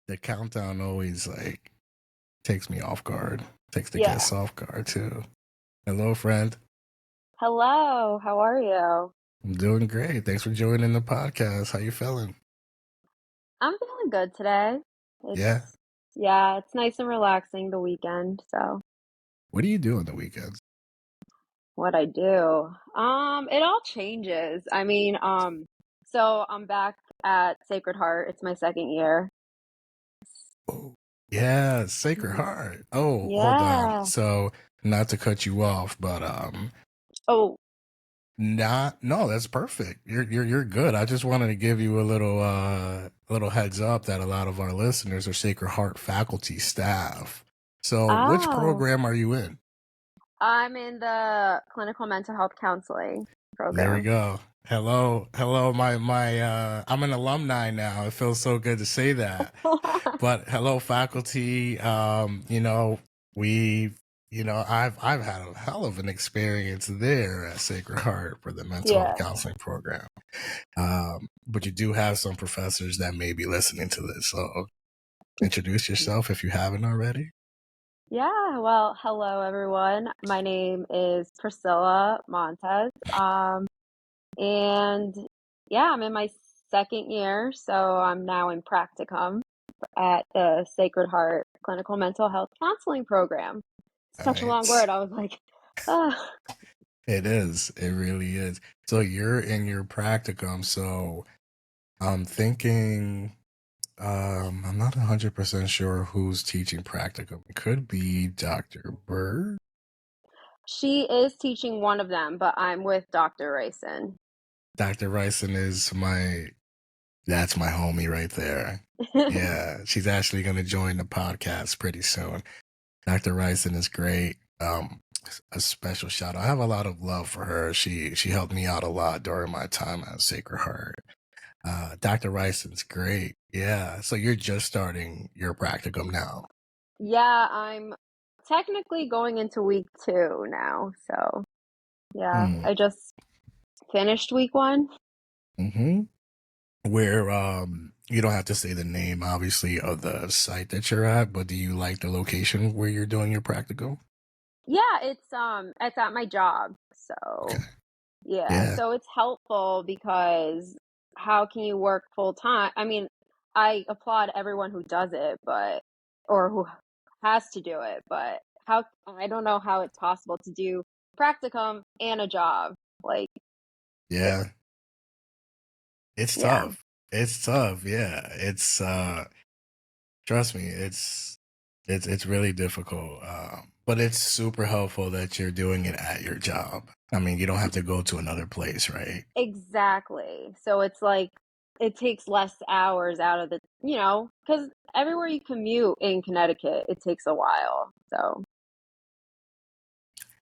The countdown always like takes me off guard. Takes the Yeah. guests off guard too. Hello, friend. Hello, how are you? I'm doing great. Thanks for joining the podcast. How you feeling? I'm feeling good today. Yeah. It's nice and relaxing the weekend, so What do you do on the weekends? what I do. It all changes. So I'm back at Sacred Heart. It's my second year. Oh, yeah, Sacred Mhm. Heart. Oh, hold on. Yeah. So, not to cut you off, but Oh, not no, that's perfect. You're good. I just wanted to give you a little heads up that a lot of our listeners are Sacred Heart faculty staff. So, which oh. program are you in? I'm in the clinical mental health counseling There we program. go. Hello, my I'm an alumni now. It feels so good to say that. But hello, faculty. We, I've had a hell of an experience there at Sacred Heart for the mental health Yeah. counseling program. But you do have some professors that may be listening to this. So introduce yourself if you haven't already. Yeah, well, hello everyone. My name is Priscilla Montes. And yeah, I'm in my second year, so I'm now in practicum at the Sacred Heart Clinical Mental Health Counseling Program. Such a long Nice. word. I was like, ah. It is. It really is. So you're in your practicum. So I'm thinking, I'm not 100% sure who's teaching practicum. It could be Dr. Bird. She is teaching one of them, but I'm with Dr. Rayson. Dr. Ryson is that's my homie right there. Yeah, she's actually going to join the podcast pretty soon. Dr. Ryson is great. A special shout out. I have a lot of love for her. She helped me out a lot during my time at Sacred Heart. Dr. Ryson's great. Yeah. So you're just starting your practicum now. Yeah, I'm technically going into week 2 now. So yeah, Hmm. I just finished week 1. Mm-hmm. Where you don't have to say the name obviously of the site that you're at, but do you like the location where you're doing your practical? Yeah, it's at my job. Okay. So, yeah, Yeah. so it's helpful because how can you work full time? I mean, I applaud everyone who does it, but or who has to do it, but how I don't know how it's possible to do practicum and a job. Like, it, Yeah. It's yeah. tough. It's tough. Yeah. It's trust me, it's really difficult. But it's super helpful that you're doing it at your job. I mean, you don't have to go to another place, right? Exactly. So it's like it takes less hours out of because everywhere you commute in Connecticut, it takes a while. So,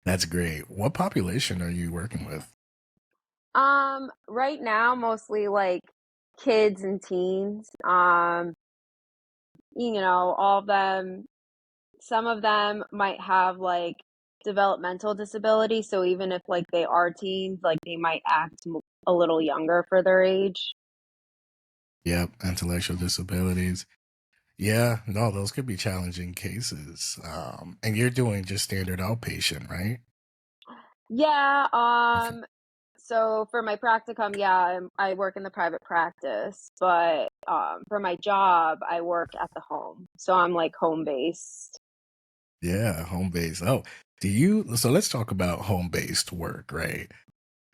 That's great. What population are you working with? right now, mostly like kids and teens. All of them, some of them might have like developmental disability. So even if like they are teens, like they might act a little younger for their age. Yep, intellectual disabilities. Yeah, no, those could be challenging cases. And you're doing just standard outpatient, right? Yeah, Okay. so for my practicum, yeah, I work in the private practice, but for my job, I work at the home. So I'm like home based. Yeah, home based. Oh, so let's talk about home based work, right?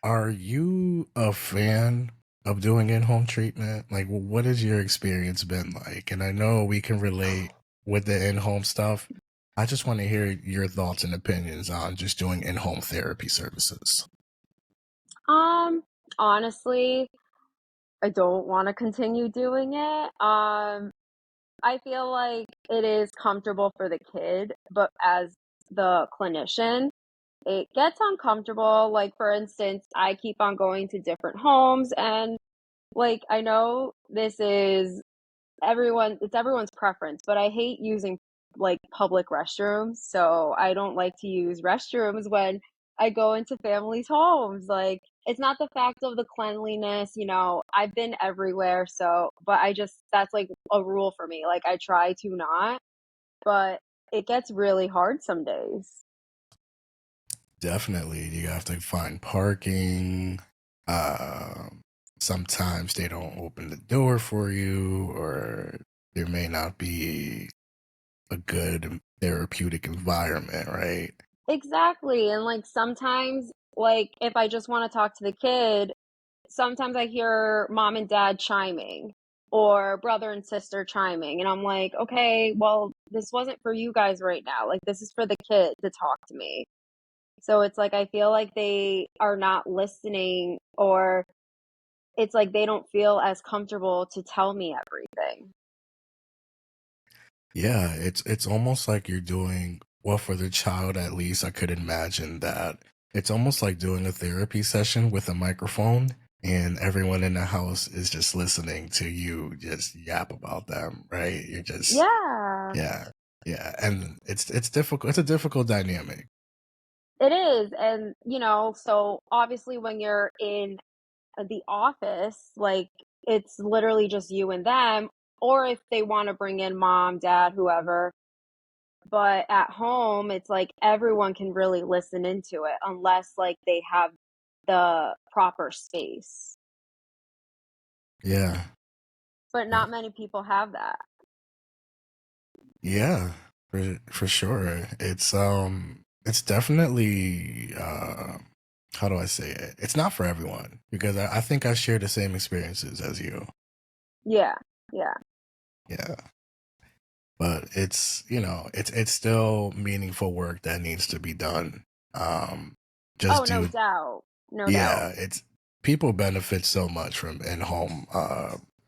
Are you a fan of doing in-home treatment? Like, what has your experience been like? And I know we can relate with the in-home stuff. I just want to hear your thoughts and opinions on just doing in-home therapy services. Um, Honestly, I don't want to continue doing it. I feel like it is comfortable for the kid, but as the clinician, it gets uncomfortable. Like for instance, I keep on going to different homes and like I know it's everyone's preference, but I hate using like public restrooms. So I don't like to use restrooms when I go into families' homes. Like it's not the fact of the cleanliness, I've been everywhere, so but that's like a rule for me. Like I try to not, but it gets really hard some days. Definitely, you have to find parking. Um, Sometimes they don't open the door for you, or there may not be a good therapeutic environment, right? Exactly. And like sometimes, like if I just want to talk to the kid, sometimes I hear mom and dad chiming or brother and sister chiming. And I'm like, okay, well, this wasn't for you guys right now. Like, this is for the kid to talk to me. So it's like, I feel like they are not listening, or it's like they don't feel as comfortable to tell me everything. Yeah, it's almost like you're doing well for the child at least. I could imagine that it's almost like doing a therapy session with a microphone and everyone in the house is just listening to you just yap about them, right? You're just Yeah, yeah. Yeah, and it's difficult. It's a difficult dynamic. it is. And, so obviously when you're in the office, like it's literally just you and them, or if they want to bring in mom, dad, whoever. But at home, it's like everyone can really listen into it unless like they have the proper space. Yeah. But Uh, not many people have that. yeah, for sure. It's definitely how do I say it? It's not for everyone because I think I share the same experiences as you. Yeah. Yeah. Yeah. But it's still meaningful work that needs to be done. Um just Oh, no due doubt. No doubt. Yeah, it's people benefit so much from in-home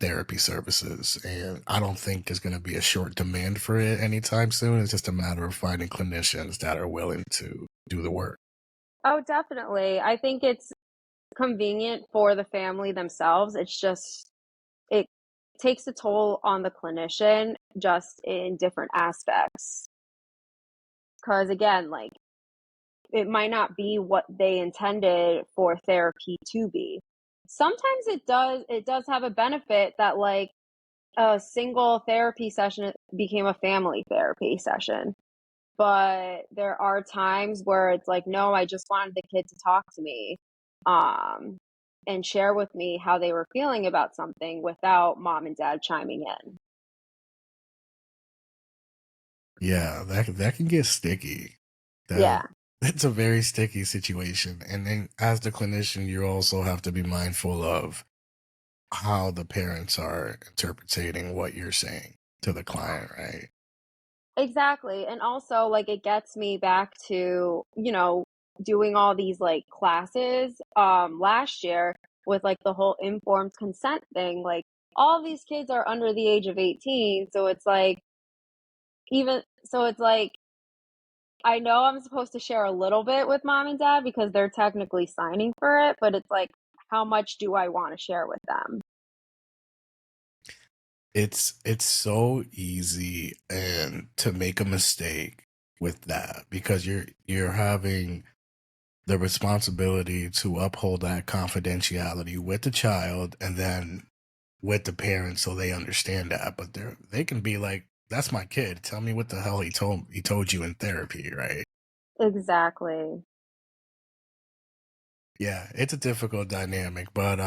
therapy services, and I don't think there's going to be a short demand for it anytime soon. It's just a matter of finding clinicians that are willing to do the work. Oh, definitely. I think it's convenient for the family themselves. It's just it takes a toll on the clinician just in different aspects. Because again, like it might not be what they intended for therapy to be. Sometimes it does have a benefit that like a single therapy session became a family therapy session. But there are times where it's like, no, I just wanted the kid to talk to me, um, and share with me how they were feeling about something without mom and dad chiming in. Yeah, that can get sticky. That Yeah. it's a very sticky situation. And then as the clinician, you also have to be mindful of how the parents are interpreting what you're saying to the client, right? Exactly. And also, like, it gets me back to, doing all these like classes last year with like the whole informed consent thing. Like, all these kids are under the age of 18. So it's like, I know I'm supposed to share a little bit with mom and dad because they're technically signing for it, but it's like, how much do I want to share with them? It's so easy and to make a mistake with that because you're having the responsibility to uphold that confidentiality with the child and then with the parents so they understand that. But they can be like, that's my kid. Tell me what the hell he told you in therapy, right? Exactly. Yeah, it's a difficult dynamic, but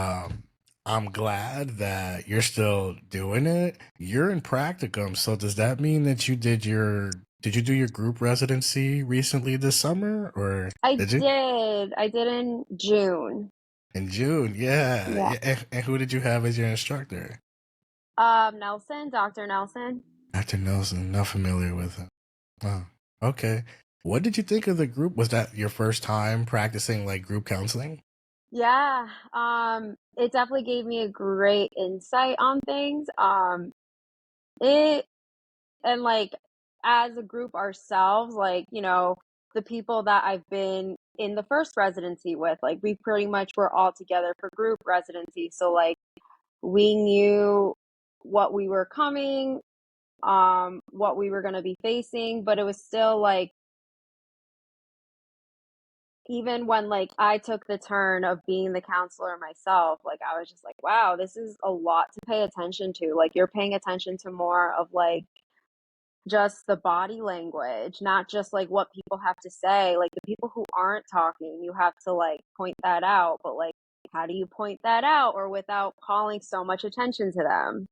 I'm glad that you're still doing it. You're in practicum, so does that mean that did you do your group residency recently this summer or I did you? did. I did in June. In June, yeah. Yeah. Yeah. And who did you have as your instructor? Nelson, Dr. Nelson. Dr. Nelson, not familiar with him. Oh, okay. What did you think of the group? Was that your first time practicing like group counseling? Yeah. It definitely gave me a great insight on things. It and like as a group ourselves, like, the people that I've been in the first residency with, like we pretty much were all together for group residency. So like we knew what we were coming, what we were going to be facing, but it was still like even when, like, I took the turn of being the counselor myself, like, I was just like, "Wow, this is a lot to pay attention to." Like, you're paying attention to more of, like, just the body language, not just, like, what people have to say. Like, the people who aren't talking, you have to, like, point that out, but, like, how do you point that out or without calling so much attention to them?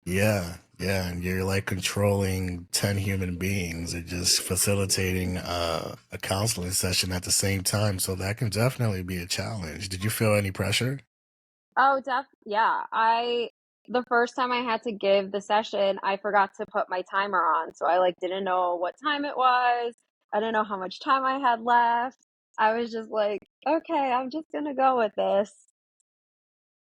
Yeah, yeah, and you're like controlling 10 human beings and just facilitating a counseling session at the same time. So that can definitely be a challenge. Did you feel any pressure? Oh, yeah. The first time I had to give the session, I forgot to put my timer on. So I like didn't know what time it was. I didn't know how much time I had left. I was just like, okay, I'm just gonna go with this.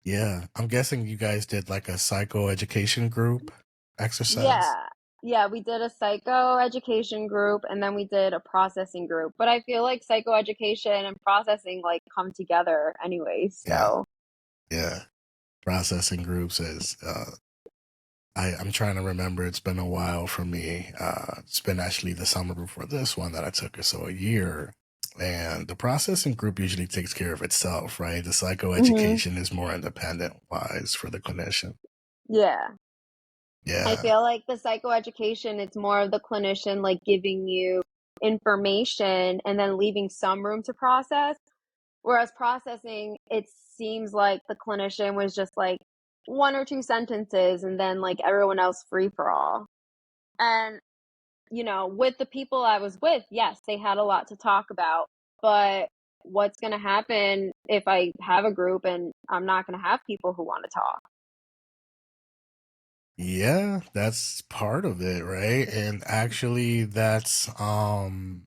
Yeah, I'm guessing you guys did like a psychoeducation group exercise. Yeah. Yeah, we did a psychoeducation group and then we did a processing group. But I feel like psychoeducation and processing like come together anyways. Yeah, So, yeah. Processing groups is I'm trying to remember. It's been a while for me. It's been actually the summer before this one that I took it, so a year. And the processing group usually takes care of itself, right? The mhm. psychoeducation is more independent wise for the clinician. Yeah. I Yeah. feel like the psychoeducation, it's more of the clinician like giving you information and then leaving some room to process. Whereas processing, it seems like the clinician was just like one or two sentences and then like everyone else free for all. And, with the people I was with, yes, they had a lot to talk about. But what's going to happen if I have a group and I'm not going to have people who want to talk? Yeah, that's part of it, right? And actually that's an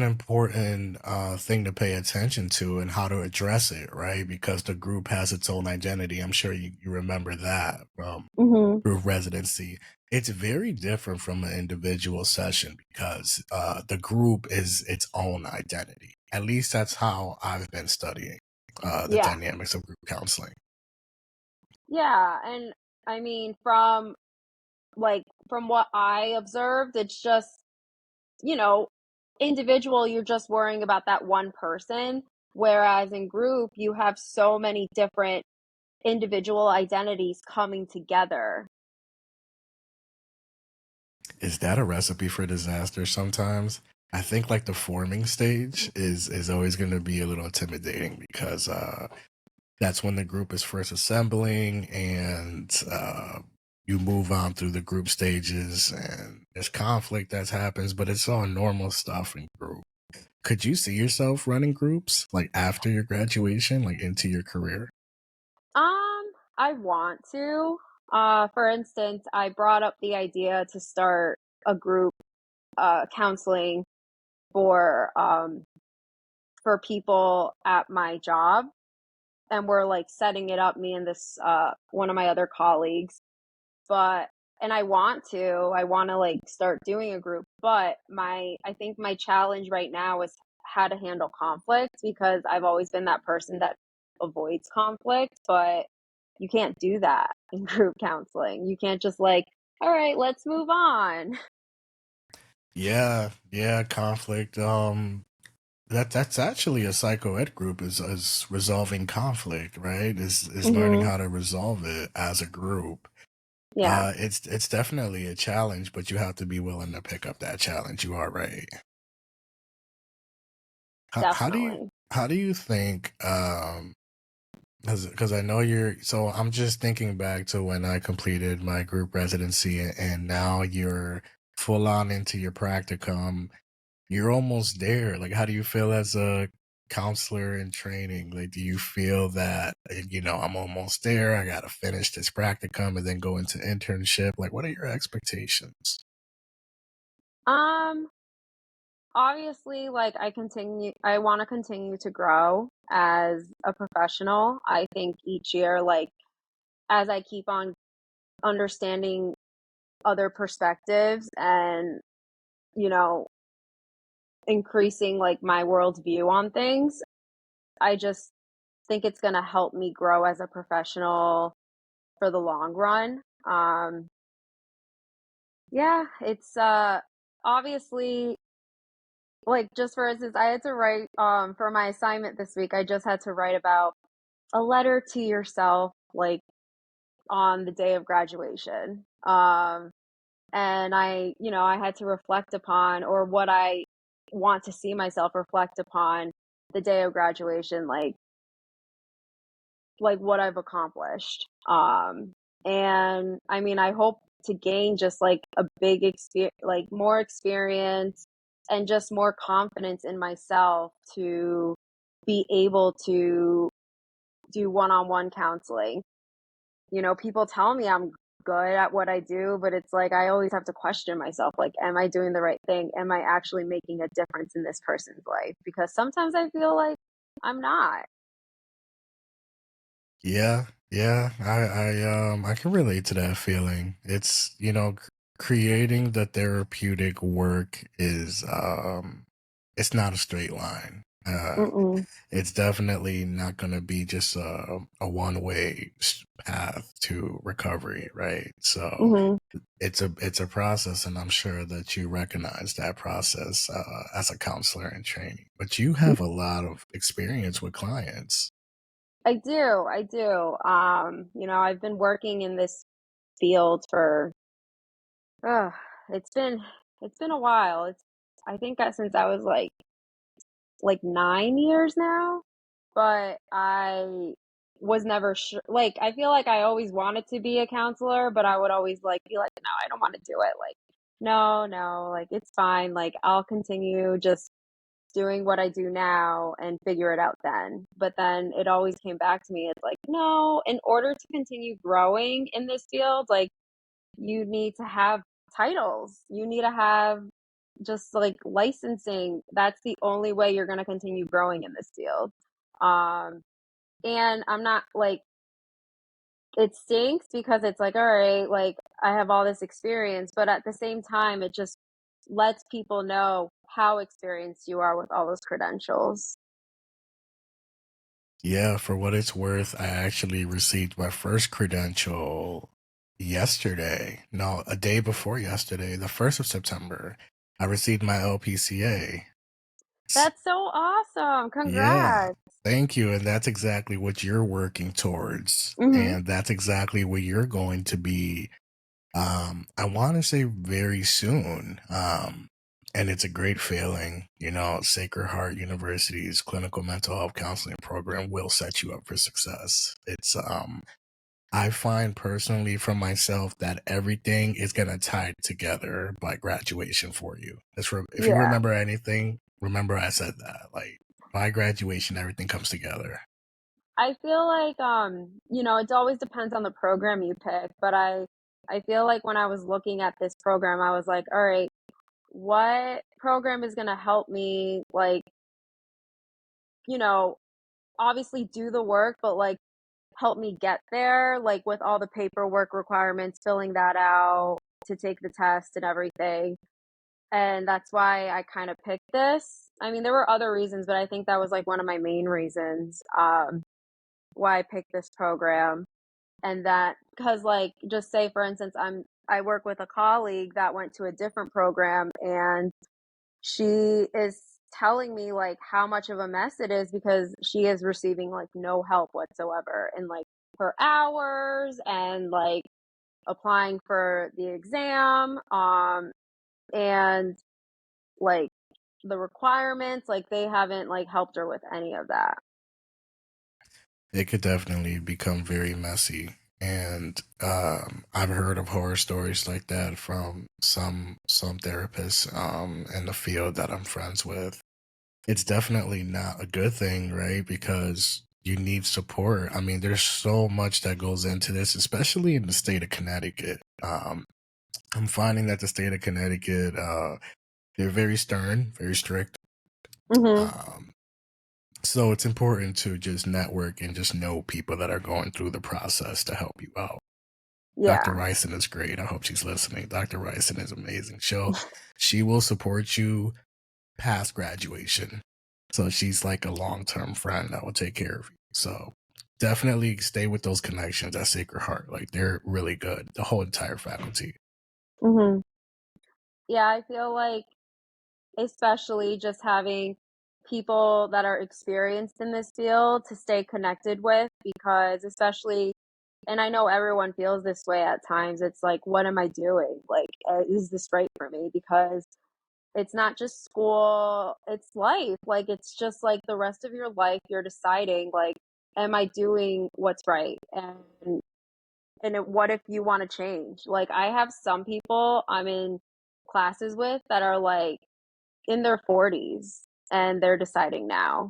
important thing to pay attention to and how to address it, right? Because the group has its own identity. I'm sure you remember that from Hmm. through residency. It's very different from an individual session because the group is its own identity. At least that's how I've been studying the Yeah. dynamics of group counseling. Yeah. And I mean, from what I observed, it's just, you know, individual, you're just worrying about that one person. Whereas in group, you have so many different individual identities coming together. Is that a recipe for disaster sometimes? I think like the forming stage is always going to be a little intimidating because that's when the group is first assembling and you move on through the group stages and there's conflict that happens, but it's all normal stuff in group. Could you see yourself running groups like after your graduation, like into your career? I want to. For instance, I brought up the idea to start a group counseling for um for people at my job, and we're like setting it up, me and this one of my other colleagues. But and I want to like start doing a group, but my I think my challenge right now is how to handle conflict because I've always been that person that avoids conflict, but you can't do that in group counseling. You can't just like, all right, let's move on. Yeah, yeah, conflict. That's actually a psychoed group is resolving conflict, right? Is learning Hmm. how to resolve it as a group. Yeah, It's definitely a challenge, but you have to be willing to pick up that challenge. You are right. How definitely. how do you think because I know you're so I'm just thinking back to when I completed my group residency and now you're full on into your practicum. You're almost there. Like, how do you feel as a counselor in training? Like, do you feel that, I'm almost there? I got to finish this practicum and then go into internship. Like, what are your expectations? Um, Obviously, like I want to continue to grow as a professional. I think each year, like as I keep on understanding other perspectives and, you know, increasing like my world's view on things, I just think it's going to help me grow as a professional for the long run. Yeah, it's obviously like, just for instance, I had to write, for my assignment this week, I just had to write about a letter to yourself, like, on the day of graduation. And I had to reflect upon or what I want to see myself reflect upon the day of graduation, like what I've accomplished. And I mean, I hope to gain just like a big experience, like more experience and just more confidence in myself to be able to do one-on-one counseling. People tell me I'm good at what I do, but it's like I always have to question myself, like, am I doing the right thing? Am I actually making a difference in this person's life? Because sometimes I feel like I'm not. Yeah, yeah, I can relate to that feeling. It's, creating the therapeutic work is it's not a straight line. Mm-mm. It's definitely not going to be just a one-way path to recovery, right? So Mhm. it's a process, and I'm sure that you recognize that process as a counselor in training. But you Mm. have a lot of experience with clients. I do. I've been working in this field for uh it's been it's been a while. I think that since I was like 9 years now, but I was never sure. Like, I feel like I always wanted to be a counselor, but I would always like be like, no, I don't want to do it. Like, no, no, like it's fine. Like, I'll continue just doing what I do now and figure it out then. But then it always came back to me. It's like, no, in order to continue growing in this field, like, you need to have titles. You need to have just like licensing. That's the only way you're going to continue growing in this field. Um, and I'm not like, it stinks because it's like, all right, like I have all this experience, but at the same time, it just lets people know how experienced you are with all those credentials. Yeah, for what it's worth, I actually received my first credential yesterday. No, a day before yesterday, the 1st of September. I received my LPCA. That's so awesome. Yeah, Congrats. thank you. And that's exactly what you're working towards. Mhm. And that's exactly what you're going to be, I want to say very soon. And it's a great feeling. Sacred Heart University's clinical mental health counseling program will set you up for success. I find personally for myself that everything is going to tie together by graduation for you. If you Yeah. remember anything, remember I said that. Like by graduation, everything comes together. I feel like it always depends on the program you pick, but I feel like when I was looking at this program, I was like, all right, what program is going to help me like, you know, obviously do the work, but like help me get there, like with all the paperwork requirements, filling that out to take the test and everything. And that's why I kind of picked this. I mean, there were other reasons, but I think that was like one of my main reasons why I picked this program. And that because like just say for instance, I work with a colleague that went to a different program and she is telling me like how much of a mess it is because she is receiving like no help whatsoever in like her hours and like applying for the exam and like the requirements like they haven't like helped her with any of that. It could definitely become very messy. And I've heard of horror stories like that from some therapists in the field that I'm friends with. It's definitely not a good thing, right? Because you need support. I mean, there's so much that goes into this, especially in the state of Connecticut. I'm finding that the state of Connecticut, they're very stern, very strict. Mhm. Um, so it's important to just network and just know people that are going through the process to help you out. Dr. Yeah. Ryson is great. I hope she's listening. Dr. Ryson is amazing. She will support you past graduation. So she's like a long-term friend that will take care of you. So definitely stay with those connections at Sacred Heart. Like they're really good. The whole entire faculty. Mhm. Yeah, I feel like especially just having people that are experienced in this field to stay connected with, because especially, and I know everyone feels this way at times, it's like, what am I doing? Like, is this right for me? Because it's not just school, it's life. Like, it's just like the rest of your life, you're deciding, like, am I doing what's right? What if you want to change? Like, I have some people I'm in classes with that are like in their 40s and they're deciding now.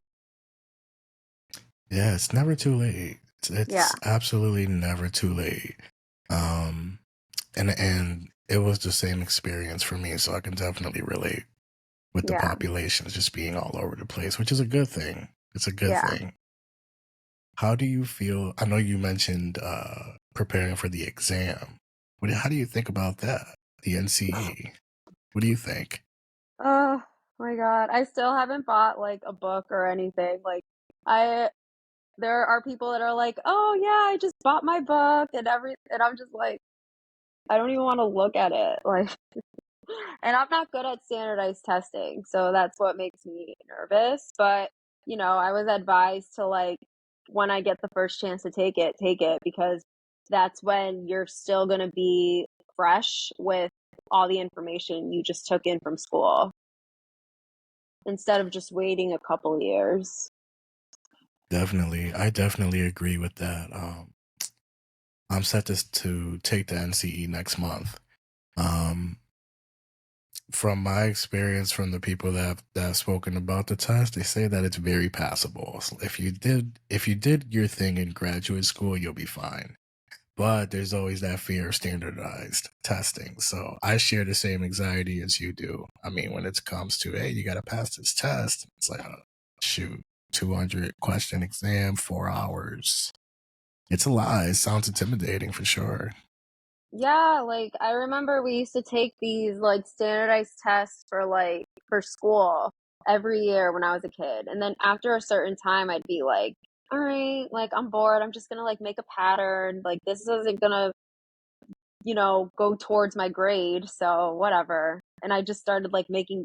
Yeah, it's never too late. Yeah. It's absolutely never too late. Um, and it was the same experience for me, so I can definitely relate with the Yeah. populations just being all over the place, which is a good thing. It's a good Yeah. thing. How do you feel? I know you mentioned preparing for the exam. How do you think about that? The NCE. What do you think? Oh my God. I still haven't bought like a book or anything. Like, I there are people that are like, "Oh yeah, I just bought my book and I'm just like, I don't even want to look at it." Like, and I'm not good at standardized testing, so that's what makes me nervous. But, I was advised to, like, when I get the first chance to take it, because that's when you're still going to be fresh with all the information you just took in from school instead of just waiting a couple years. Definitely, I definitely agree with that. I'm set to take the NCE next month. Um, from my experience, from the people that have spoken about the test, they say that it's very passable. So if you did your thing in graduate school, you'll be fine. But there's always that fear of standardized testing. So I share the same anxiety as you do. I mean, when it comes to, hey, you got to pass this test, it's like, oh, shoot, 200 question exam, 4 hours. It's a lot. It sounds intimidating for sure. Yeah, like I remember we used to take these like standardized tests for school every year when I was a kid. And then after a certain time I'd be like, all right, like I'm bored. I'm just gonna like make a pattern. Like this isn't gonna, go towards my grade, so whatever. And I just started like making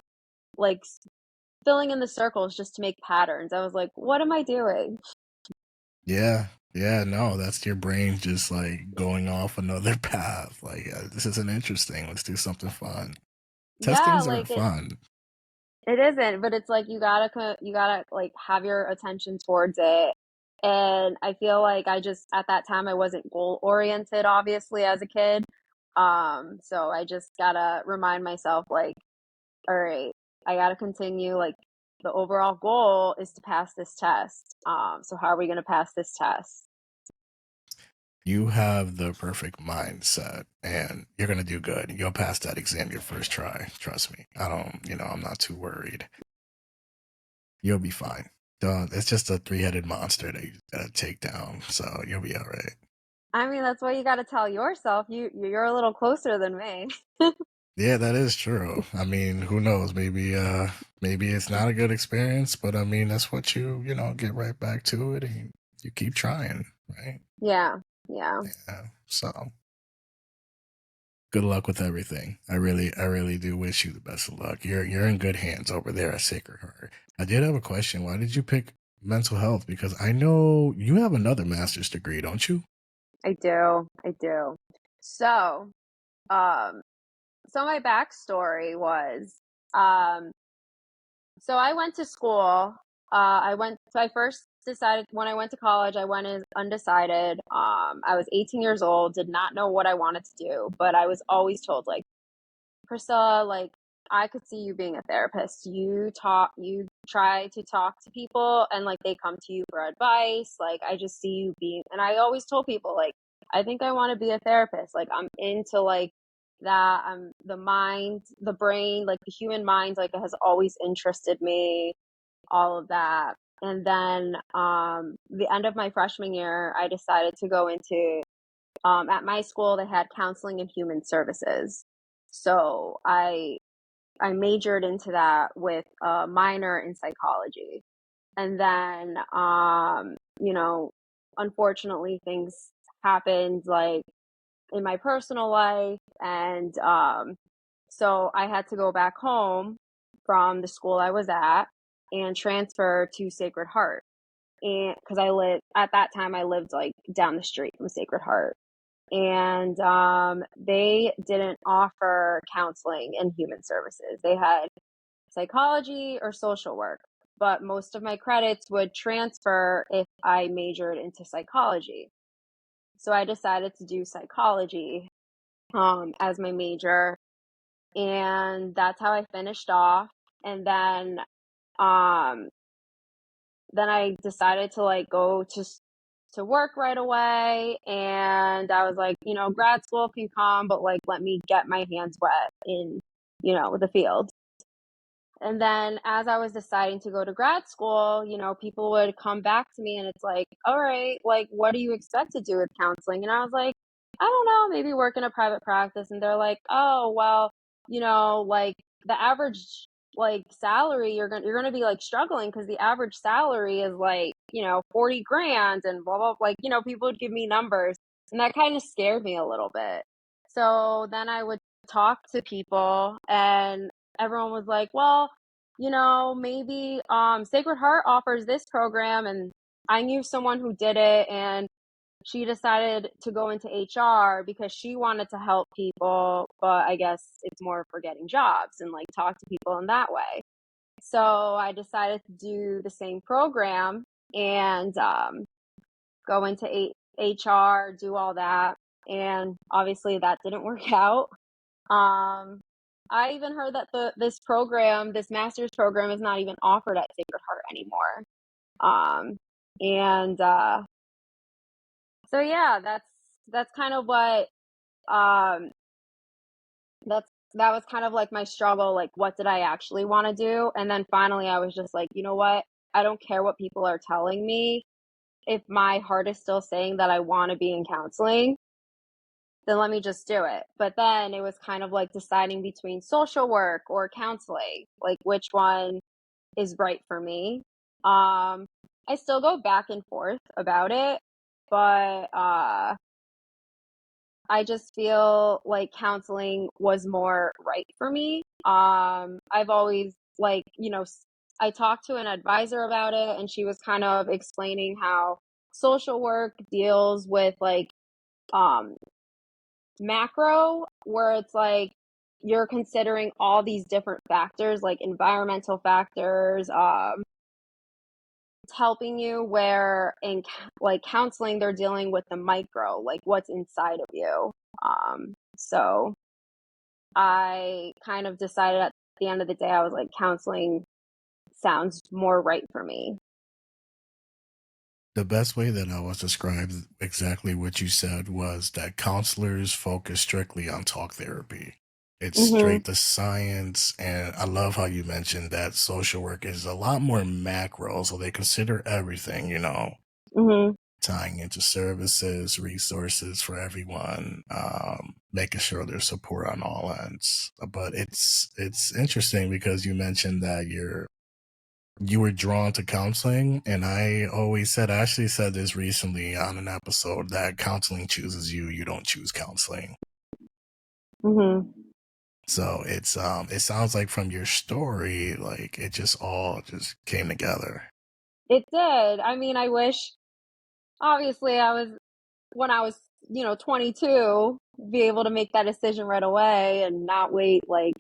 like filling in the circles just to make patterns. I was like, what am I doing? Yeah. Yeah, no, that's your brain just like going off another path. Like, this isn't interesting. Let's do something fun. Yeah, Testings like aren't fun. it isn't, but it's like you gotta like have your attention towards it. And I feel like I just at that time I wasn't goal oriented, obviously, as a kid. So I just gotta remind myself like, all right, I gotta continue. Like the overall goal is to pass this test. So how are we gonna pass this test? You have the perfect mindset and you're going to do good. You'll pass that exam your first try. Trust me. I'm not too worried. You'll be fine. It's just a three-headed monster that you got to take down. So you'll be all right. I mean, that's what you gotta tell yourself. You're a little closer than me. Yeah, that is true. I mean, who knows? Maybe it's not a good experience, but I mean, that's what get right back to it and you keep trying, right? Yeah, yeah. Yeah. So good luck with everything. I really do wish you the best of luck. You're in good hands over there at Sacred Heart. I did have a question. Why did you pick mental health? Because I know you have another master's degree, don't you? I do. I do. So, um, so my backstory was, um, so I went to school. So I first decided when I went to college, I went as undecided. I was 18 years old, did not know what I wanted to do, but I was always told, like, Priscilla, like, I could see you being a therapist. You try to talk to people and like they come to you for advice. Like, I just see you being, and I always told people, like, I think I want to be a therapist. Like, I'm into like that. The mind, the brain, like the human mind, like, it has always interested me, all of that. And then, the end of my freshman year, I decided to go into, at my school, they had counseling and human services. So I majored into that with a minor in psychology. And then, unfortunately, things happened like in my personal life. And so I had to go back home. from the school I was at and transfer to Sacred Heart. And because at that time, I lived like down the street from Sacred Heart. And they didn't offer counseling and human services. They had psychology or social work, but most of my credits would transfer if I majored into psychology. So I decided to do psychology as my major, and that's how I finished off. And um, then I decided to like go to work right away, and I was like, grad school can come, but like let me get my hands wet in, the field. And then as I was deciding to go to grad school, people would come back to me and it's like, all right, like, what do you expect to do with counseling? And I was like, I don't know, maybe work in a private practice. And they're like, oh, well, like the average like salary, you're gonna be like struggling because the average salary is like, 40 grand and blah, blah, like, people would give me numbers, and that kind of scared me a little bit. So then I would talk to people, and everyone was like, well, maybe Sacred Heart offers this program. And I knew someone who did it, and she decided to go into HR because she wanted to help people, but I guess it's more for getting jobs and like talk to people in that way. So I decided to do the same program and go into HR, do all that. And obviously that didn't work out. Um, I even heard that this master's program is not even offered at Sacred Heart anymore. And so yeah, that's kind of what um that was kind of like my struggle, like what did I actually want to do? And then finally I was just like, you know what? I don't care what people are telling me. If my heart is still saying that I want to be in counseling, then let me just do it. But then it was kind of like deciding between social work or counseling, like which one is right for me. I still go back and forth about it, but I just feel like counseling was more right for me. I've always like, I talked to an advisor about it, and she was kind of explaining how social work deals with like um macro, where it's like you're considering all these different factors, like environmental factors. It's helping you, where in like counseling they're dealing with the micro, like what's inside of you. So I kind of decided at the end of the day, I was like, counseling sounds more right for me. The best way that I was describe exactly what you said was that counselors focus strictly on talk therapy. It's Mhm. straight to science, and I love how you mentioned that social work is a lot more macro, so they consider everything, Mhm. tying into services, resources for everyone, making sure there's support on all ends. But it's interesting because you mentioned that you were drawn to counseling, and I actually said this recently on an episode, that counseling chooses you, you don't choose counseling. Mhm. So it sounds like from your story, like it just all just came together. It did. I mean, I wish obviously I was when I was, 22, be able to make that decision right away and not wait like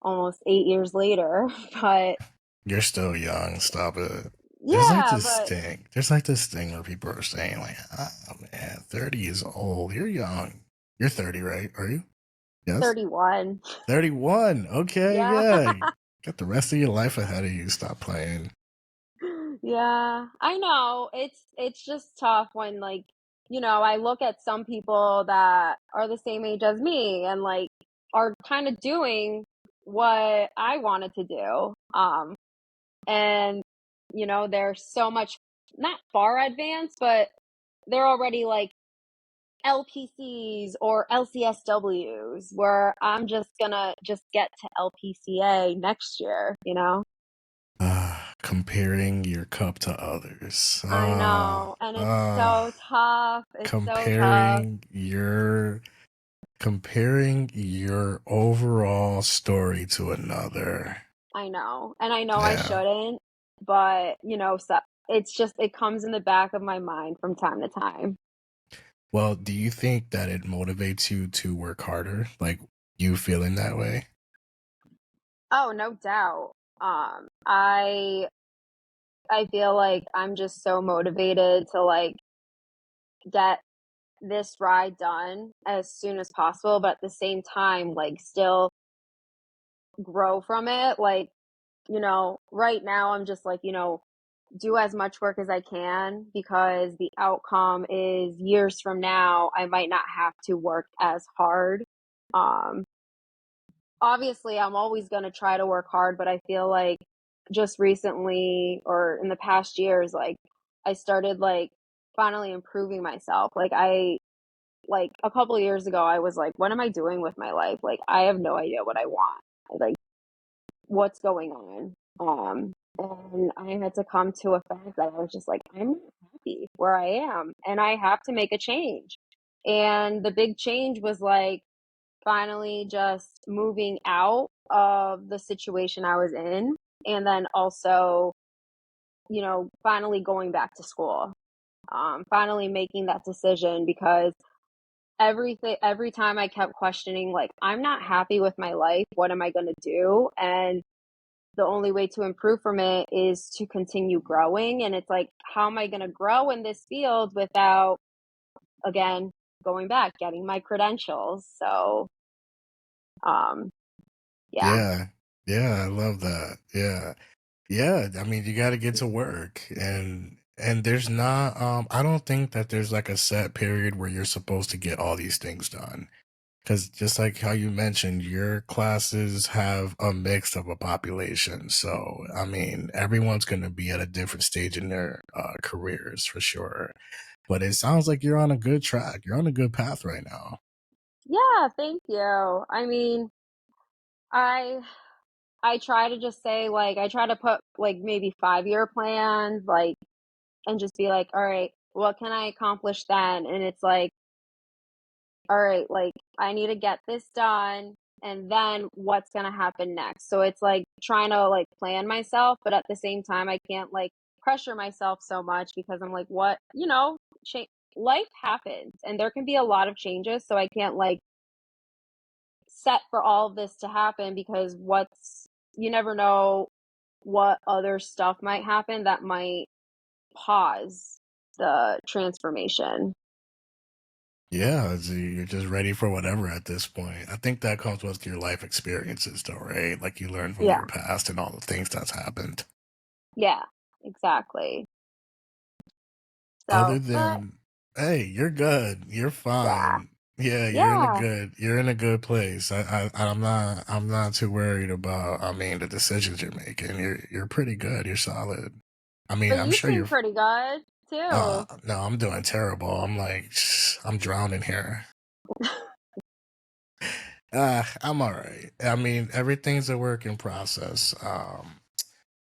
almost 8 years later. But You're still young, stop it. There's like yeah, this but thing. There's like this thing where people are saying like, oh man, 30 is old. You're young. You're 30, right? Are you? Yes? 31. 31. Okay, Yeah. yeah. Got the rest of your life ahead of you. Stop playing. Yeah, I know. It's just tough when like, I look at some people that are the same age as me and like are kind of doing what I wanted to do. And they're so much not far advanced, but they're already like LPCs or LCSWs, where I'm just gonna just get to LPCA next year. Comparing your cup to others. I know, and it's so tough. It's so tough. Comparing your overall story to another. I know, and I know I Yeah. shouldn't, but, so it's just it comes in the back of my mind from time to time. Well, do you think that it motivates you to work harder? Like you feeling that way? Oh, no doubt. I feel like I'm just so motivated to, like, get this ride done as soon as possible, but at the same time, like, still grow from it. Like, right now I'm just like, do as much work as I can because the outcome is years from now, I might not have to work as hard. Um, Obviously, I'm always going to try to work hard, but I feel like just recently or in the past years, like I started like finally improving myself. Like a couple of years ago, I was like, what am I doing with my life? Like, I have no idea what I want. Like, what's going on? And I had to come to a fact that I was just like, I'm not happy where I am, and I have to make a change. And the big change was like finally just moving out of the situation I was in, and then also, finally going back to school. Finally making that decision because every time I kept questioning, like, I'm not happy with my life. What am I going to do? And the only way to improve from it is to continue growing. And it's like, how am I going to grow in this field without, again, going back, getting my credentials? So, um, yeah. Yeah. Yeah, I love that. Yeah. Yeah, I mean, you got to get to work and there's not I don't think that there's like a set period where you're supposed to get all these things done. Cuz just like how you mentioned, your classes have a mix of a population. So, I mean, everyone's going to be at a different stage in their careers for sure. But it sounds like you're on a good track. You're on a good path right now. Yeah, thank you. I mean, I I try to just say like I try to put like maybe 5-year plans, like, and just be like, all right, what can I accomplish then? And it's like, all right, like I need to get this done, and then what's going to happen next. So it's like trying to like plan myself, but at the same time I can't like pressure myself so much because I'm like, what, life happens and there can be a lot of changes, so I can't like set for all of this to happen because what's you never know what other stuff might happen that might pause the transformation. Yeah, you're just ready for whatever at this point. I think that comes with your life experiences, though, right? Like you learn from Yeah. your past and all the things that's happened. Yeah, exactly. Other So, but than, hey, you're good. You're yeah. fine. Yeah, Yeah. you're in a good place. I'm not too worried about, I mean, the decisions you're making. You're pretty good. You're solid. I mean, But I'm you sure seem you're, pretty good too. no, I'm doing terrible. I'm like, I'm drowning here. I'm all right. I mean, everything's a work in process.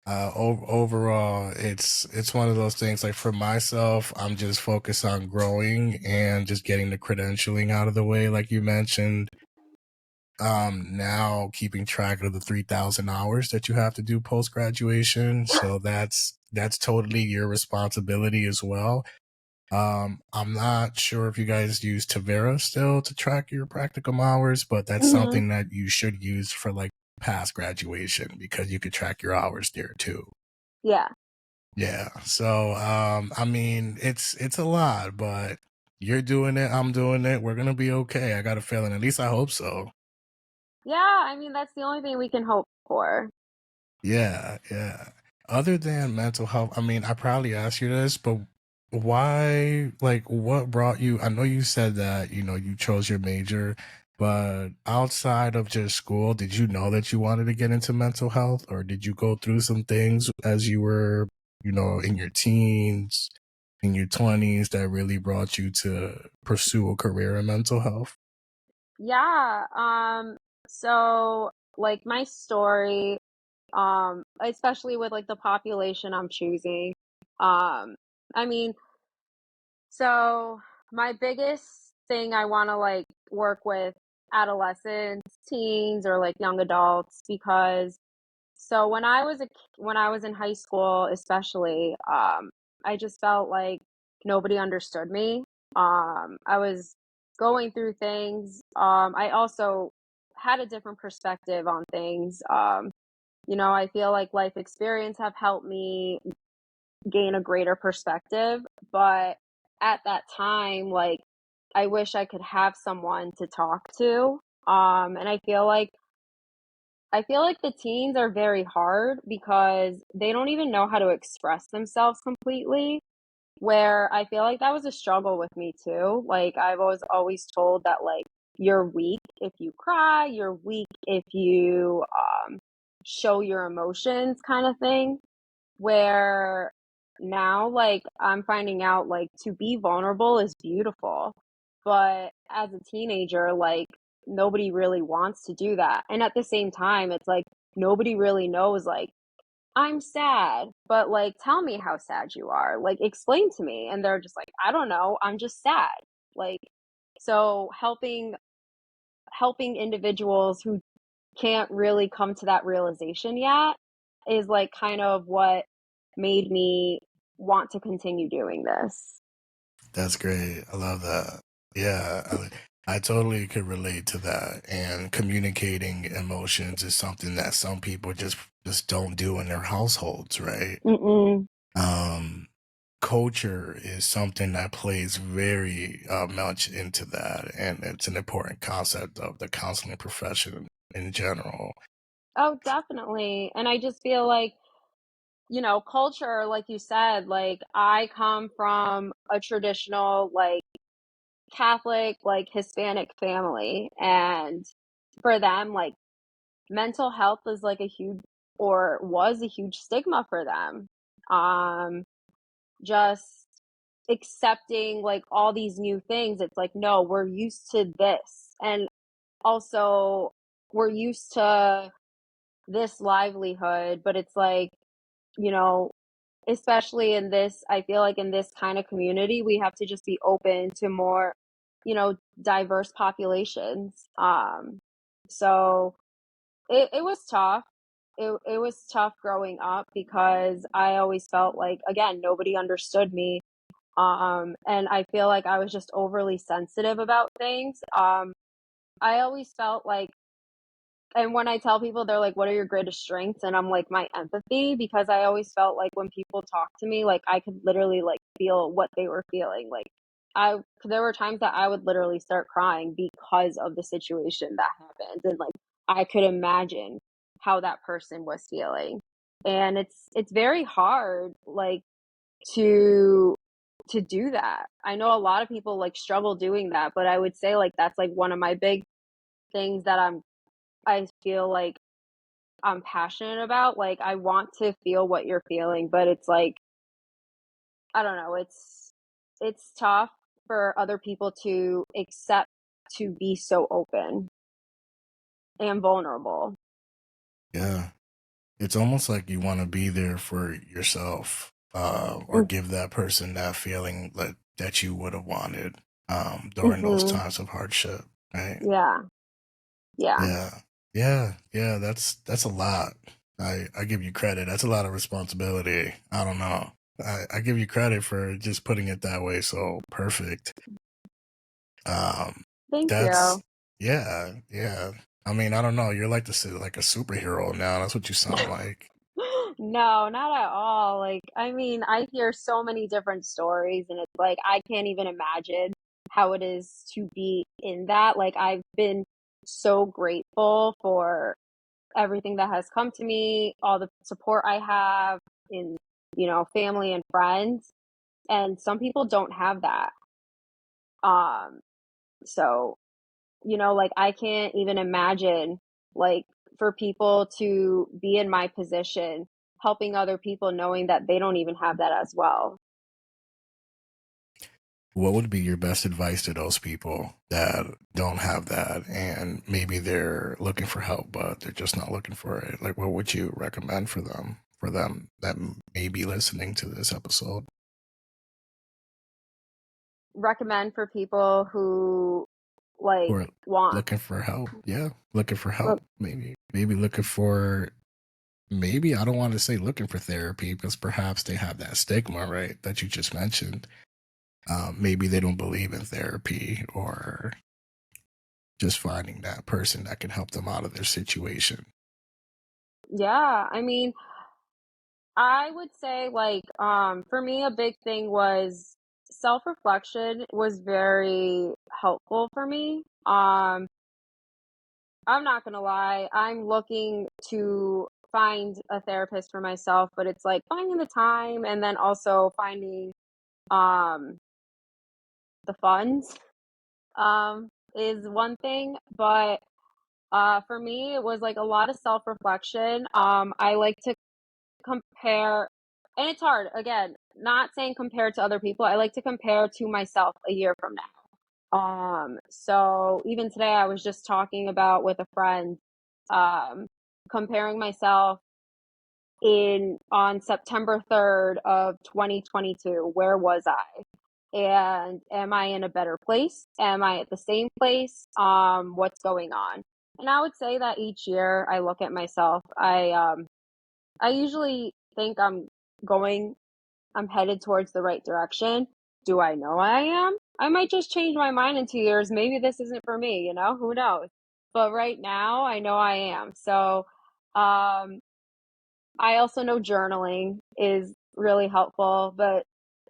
Overall, it's one of those things. Like for myself, I'm just focused on growing and just getting the credentialing out of the way, like you mentioned. Now keeping track of the 3,000 hours that you have to do post graduation. So that's totally your responsibility as well. I'm not sure if you guys use Tavera still to track your practicum hours, but that's Mhm. something that you should use for like past graduation because you could track your hours there too. Yeah. Yeah. So I mean it's a lot, but you're doing it, I'm doing it. We're gonna be okay. I got a feeling. At least I hope so. Yeah, I mean that's the only thing we can hope for. Yeah, yeah. Other than mental health, I mean, I probably asked you this, but why, like, what brought you? I know you said that, you chose your major, but outside of just school, did you know that you wanted to get into mental health, or did you go through some things as you were, in your teens, in your 20s that really brought you to pursue a career in mental health? Yeah, so like my story, especially with like the population I'm choosing, um, I mean, so my biggest thing I want to like work with adolescents, teens, or like young adults because So when I was in high school, especially, I just felt like nobody understood me. I was going through things. I also had a different perspective on things. I feel like life experience have helped me gain a greater perspective, but at that time, like, I wish I could have someone to talk to. And I feel like the teens are very hard because they don't even know how to express themselves completely, where I feel like that was a struggle with me too. Like, I was always told that, like, you're weak if you cry, you're weak if you show your emotions, kind of thing. Where now, like, I'm finding out, like, to be vulnerable is beautiful. But as a teenager, like, nobody really wants to do that. And at the same time, it's like nobody really knows, like, I'm sad, but like, tell me how sad you are. Like, explain to me. And they're just like, I don't know, I'm just sad. Like, so helping individuals who can't really come to that realization yet is like kind of what made me want to continue doing this. That's great. I love that. Yeah, I totally could relate to that. And communicating emotions is something that some people just don't do in their households, right? Mm-mm. Um, Culture is something that plays very much into that, and it's an important concept of the counseling profession in general. Oh, definitely. And I just feel like, culture, like you said, like, I come from a traditional, like, Catholic, like, Hispanic family. And for them, like, mental health is like a huge, or was a huge stigma for them. Um, just accepting like all these new things. It's like, no, we're used to this. And also, we're used to this livelihood, but it's like, you know, especially in this, I feel like in this kind of community, we have to just be open to more, diverse populations. So it was tough. It was tough growing up because I always felt like, again, nobody understood me. And I feel like I was just overly sensitive about things. I always felt like, and when I tell people, they're like, "What are your greatest strengths?" And I'm like, "My empathy," because I always felt like when people talk to me, like I could literally like feel what they were feeling. Like, there were times that I would literally start crying because of the situation that happened, and like I could imagine how that person was feeling. And it's very hard, like, to do that. I know a lot of people like struggle doing that, but I would say like that's like one of my big things that I feel like I'm passionate about. Like, I want to feel what you're feeling, but it's like, I don't know, it's tough for other people to accept, to be so open and vulnerable. Yeah. It's almost like you want to be there for yourself, or Mm, give that person that feeling that you would have wanted during those mhm. times of hardship, right? Yeah. Yeah. Yeah. Yeah, that's a lot. I give you credit. That's a lot of responsibility. I don't know. I give you credit for just putting it that way so perfect. Um, Thank you. that's yeah. I mean, I don't know. You're like like a superhero now. That's what you sound like. No, not at all. Like, I mean, I hear so many different stories, and it's like I can't even imagine how it is to be in that. Like, I've been so grateful for everything that has come to me, all the support I have in, family and friends. And some people don't have that. Um, so, like, I can't even imagine, like, for people to be in my position, helping other people knowing that they don't even have that as well. What would be your best advice to those people that don't have that and maybe they're looking for help, but they're just not looking for it? Like, what would you recommend for them that may be listening to this episode? Recommend for people who, like, Or want. looking for help? Yeah, looking for Look, help. Maybe looking for maybe I don't want to say looking for therapy because perhaps they have that stigma, right, that you just mentioned. Maybe they don't believe in therapy or just finding that person that can help them out of their situation. Yeah, I mean, I would say, like, for me, a big thing was self-reflection was very helpful for me. I'm not gonna lie, I'm looking to find a therapist for myself, but it's like finding the time and then also finding um the funds is one thing. But for me it was like a lot of self-reflection. I like to compare, and it's hard, again, not saying compare to other people. I like to compare to myself a year from now. So even today I was just talking about with a friend, um, comparing myself in on September 3rd of 2022. Where was I? And am I in a better place? Am I at the same place? What's going on? And I would say that each year I look at myself, I usually think going I'm headed towards the right direction. Do I know I am? I might just change my mind in 2 years. Maybe this isn't for me, who knows? But right now, I know I am. So, um, I also know journaling is really helpful, but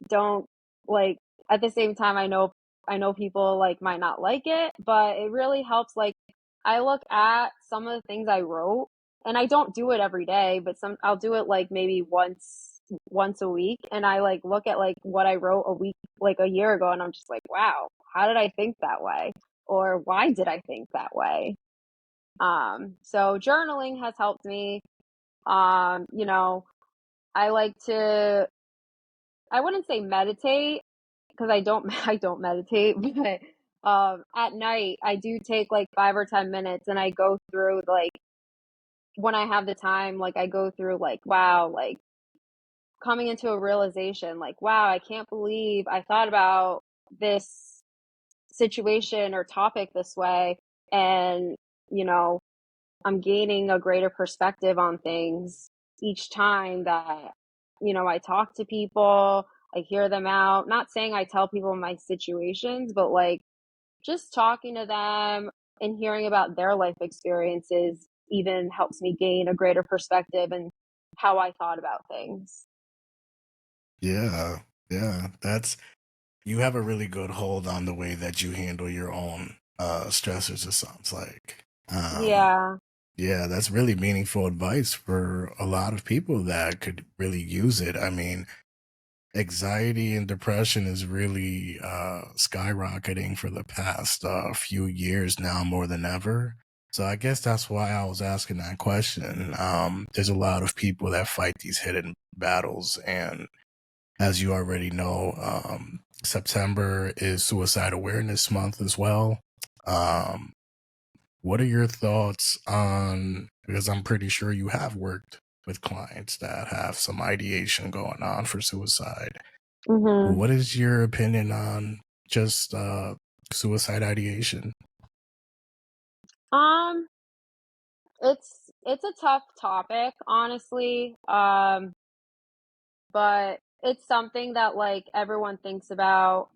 don't like at the same time I know people like might not like it, but it really helps. Like, I look at some of the things I wrote, and I don't do it every day, but some I'll do it like maybe once a week, and I like look at like what I wrote a week like a year ago, and I'm just like, wow, how did I think that way? Or why did I think that way? So journaling has helped me. You know, I like to I wouldn't say meditate because I don't I don't meditate, but at night I do take like 5 or 10 minutes and I go through like when I have the time, like I go through like wow, like coming into a realization like wow, I can't believe I thought about this situation or topic this way, and you know, I'm gaining a greater perspective on things each time that, I talk to people, I hear them out. Not saying I tell people my situations, but like just talking to them and hearing about their life experiences even helps me gain a greater perspective and how I thought about things. Yeah, yeah, that's you have a really good hold on the way that you handle your own stressors, it sounds like. Yeah. Yeah, that's really meaningful advice for a lot of people that could really use it. I mean, anxiety and depression is really skyrocketing for the past few years now more than ever. So I guess that's why I was asking that question. There's a lot of people that fight these hidden battles, and as you already know, September is Suicide Awareness Month as well. Um, what are your thoughts on, because I'm pretty sure you have worked with clients that have some ideation going on for suicide. Mhm. What is your opinion on just suicide ideation? Um it's a tough topic, honestly. But it's something that like everyone thinks about.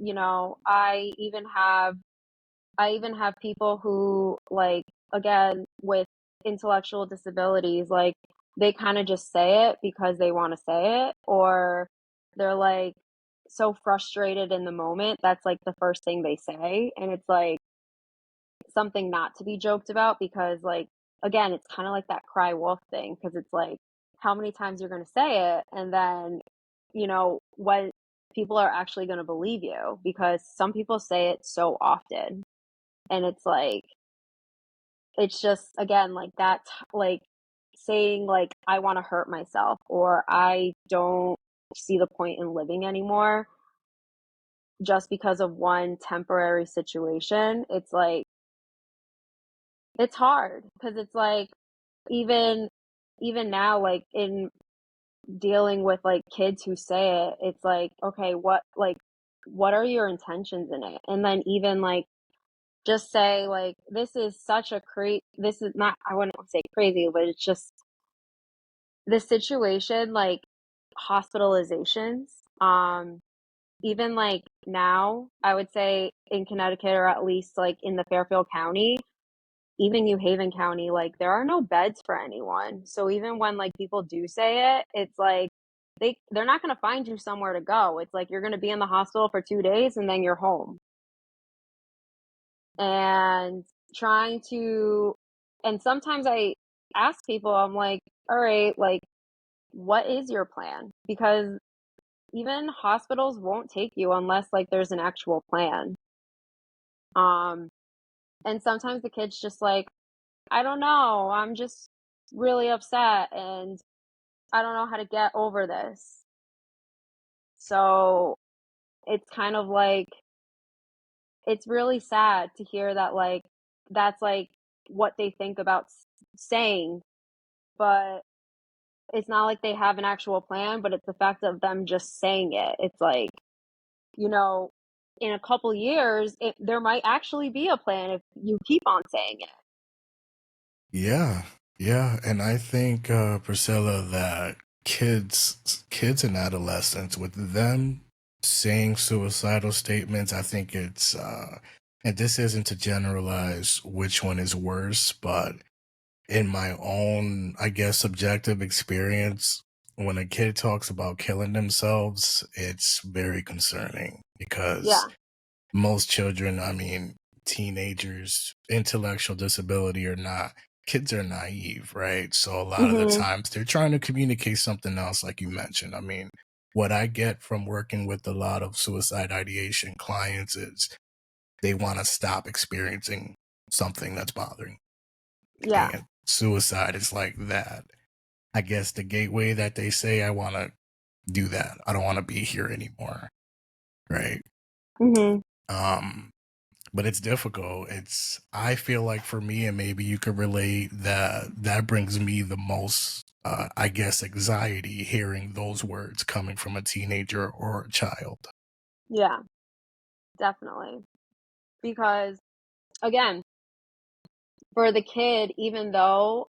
I even have people who like, again, with intellectual disabilities, like they kind of just say it because they want to say it, or they're like so frustrated in the moment that's like the first thing they say, and it's like something not to be joked about because like again, it's kind of like that cry wolf thing because it's like how many times you're going to say it, and then when people are actually going to believe you, because some people say it so often, and it's like it's just again like that, like saying like I want to hurt myself or I don't see the point in living anymore just because of one temporary situation. It's like it's hard because it's like even even now, like in dealing with like kids who say it, it's like okay, what are your intentions in it? And then even like just say like this is not, I wouldn't say crazy, but it's just the situation, like hospitalizations, even like now, I would say in Connecticut, or at least like in the Fairfield County, even New Haven County, like there are no beds for anyone. So even when like people do say it, it's like they're not going to find you somewhere to go. It's like you're going to be in the hospital for 2 days and then you're home. And trying to, and sometimes I ask people, I'm like, all right, like, what is your plan? Because even hospitals won't take you unless like there's an actual plan. Um, and sometimes the kid's just like, I don't know, I'm just really upset and I don't know how to get over this. So it's kind of like, it's really sad to hear that, like, that's like what they think about saying, but it's not like they have an actual plan, but it's the fact of them just saying it. It's like, you know, in a couple years, there might actually be a plan if you keep on saying it. Yeah, yeah, and I think, Priscilla, that kids and adolescents, with them saying suicidal statements, I think it's, and this isn't to generalize which one is worse, but in my own, I guess, subjective experience, when a kid talks about killing themselves, it's very concerning because Yeah. most children, I mean, teenagers, intellectual disability or not, kids are naive, right? So a lot of the Mhm. times they're trying to communicate something else, like you mentioned. I mean, what I get from working with a lot of suicide ideation clients is they want to stop experiencing something that's bothering. Yeah. And suicide is like that. I guess the gateway that they say, I want to do that. I don't want to be here anymore, right? Mhm. Um, but it's difficult. It's, I feel like for me, and maybe you could relate, that brings me the most, I guess, anxiety hearing those words coming from a teenager or a child. Yeah, definitely. Because again, for the kid, even though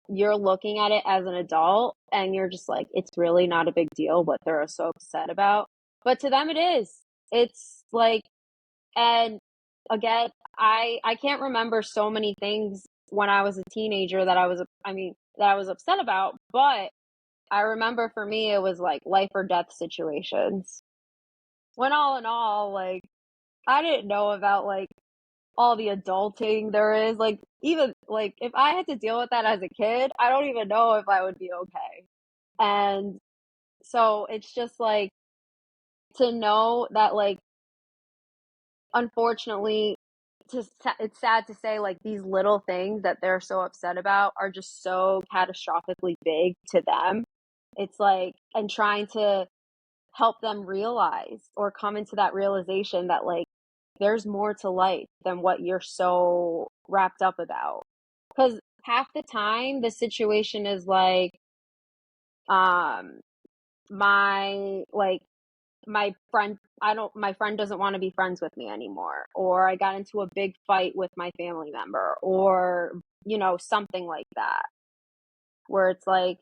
you're looking at it as an adult and you're just like, it's really not a big deal what they're so upset about. But to them, it is. It's like, and again, I can't remember so many things when I was a teenager that that I was upset about, but I remember for me it was like life or death situations. When all in all, like I didn't know about like all the adulting there is. Like even like if I had to deal with that as a kid, I don't even know if I would be okay. And so it's just like to know that like unfortunately it's sad to say like these little things that they're so upset about are just so catastrophically big to them. It's like, and trying to help them realize or come into that realization that like there's more to life than what you're so wrapped up about. Because half the time the situation is like, um, my like my friend doesn't want to be friends with me anymore, or I got into a big fight with my family member, or something like that, where it's like,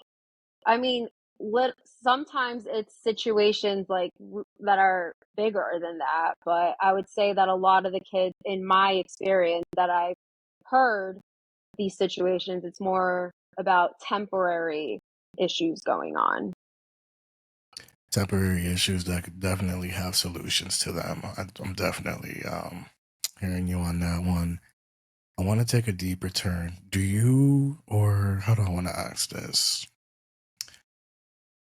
I mean, sometimes it's situations like that are bigger than that, but I would say that a lot of the kids in my experience that I've heard these situations, it's more about temporary issues going on. Temporary issues that could definitely have solutions to them. I'm definitely hearing you on that one. I want to take a deeper turn. Do you, or how do I want to ask this?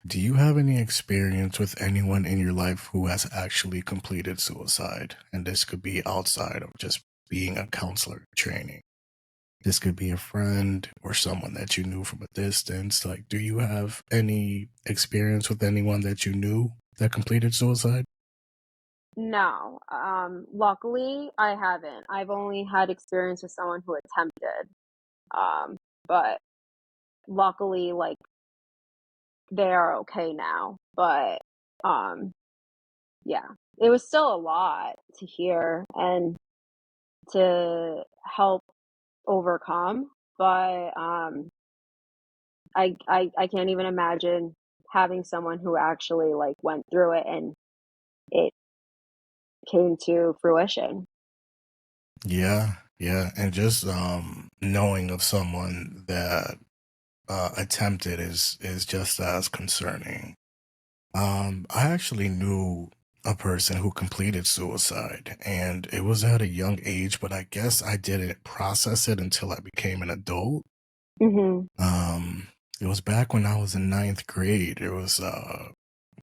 Do you have any experience with anyone in your life who has actually completed suicide? And this could be outside of just being a counselor training. This could be a friend or someone that you knew from a distance. Like, do you have any experience with anyone that you knew that completed suicide? No, luckily I haven't. I've only had experience with someone who attempted. But luckily, like they are okay now. But um, yeah, it was still a lot to hear and to help overcome. But I can't even imagine having someone who actually like went through it and it came to fruition. Yeah, yeah, and just knowing of someone that attempted is just as concerning. I actually knew a person who completed suicide, and it was at a young age, but I guess I didn't process it until I became an adult. Mhm. Um, it was back when I was in ninth grade. It was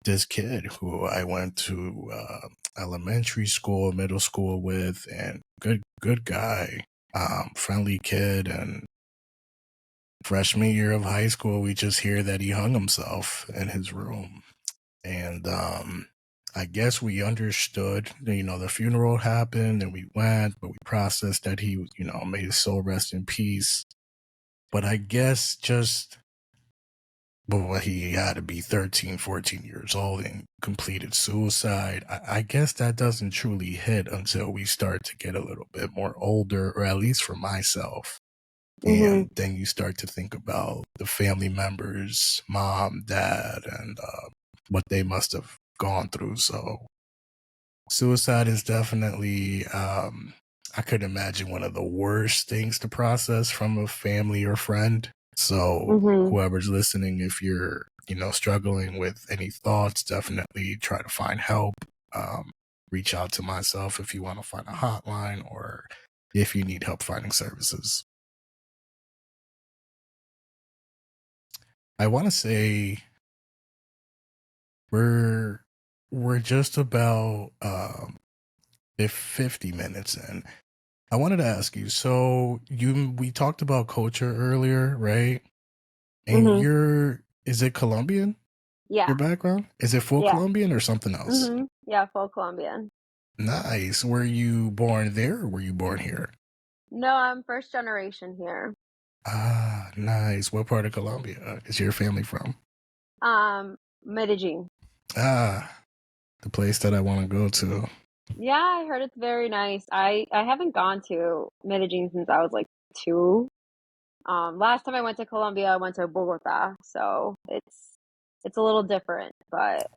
this kid who I went to elementary school, middle school with, and good guy, friendly kid. And freshman year of high school, we just hear that he hung himself in his room. And I guess we understood, the funeral happened and we went, but we processed that he, may his soul rest in peace. But I guess just, well, he had to be 13, 14 years old and completed suicide. I guess that doesn't truly hit until we start to get a little bit more older, or at least for myself. Mhm. And then you start to think about the family members, mom, dad, and what they must have gone through. So suicide is definitely, I could imagine, one of the worst things to process from a family or friend. So Mhm. whoever's listening, if you're, struggling with any thoughts, definitely try to find help. Um, Reach out to myself if you want to find a hotline or if you need help finding services. I want to say we're we're just about 50 minutes in. I wanted to ask you, so we talked about culture earlier, right? And Mhm. is it Colombian? Your Yeah. background? Is it full Yeah. Colombian or something else? Mhm. Yeah, full Colombian. Nice. Were you born there or were you born here? No, I'm first generation here. Ah, nice. What part of Colombia is your family from? Medellin. Ah, the place that I want to go to. Yeah, I heard it's very nice. I haven't gone to Medellin since I was like 2. Last time I went to Colombia, I went to Bogota, so it's a little different, but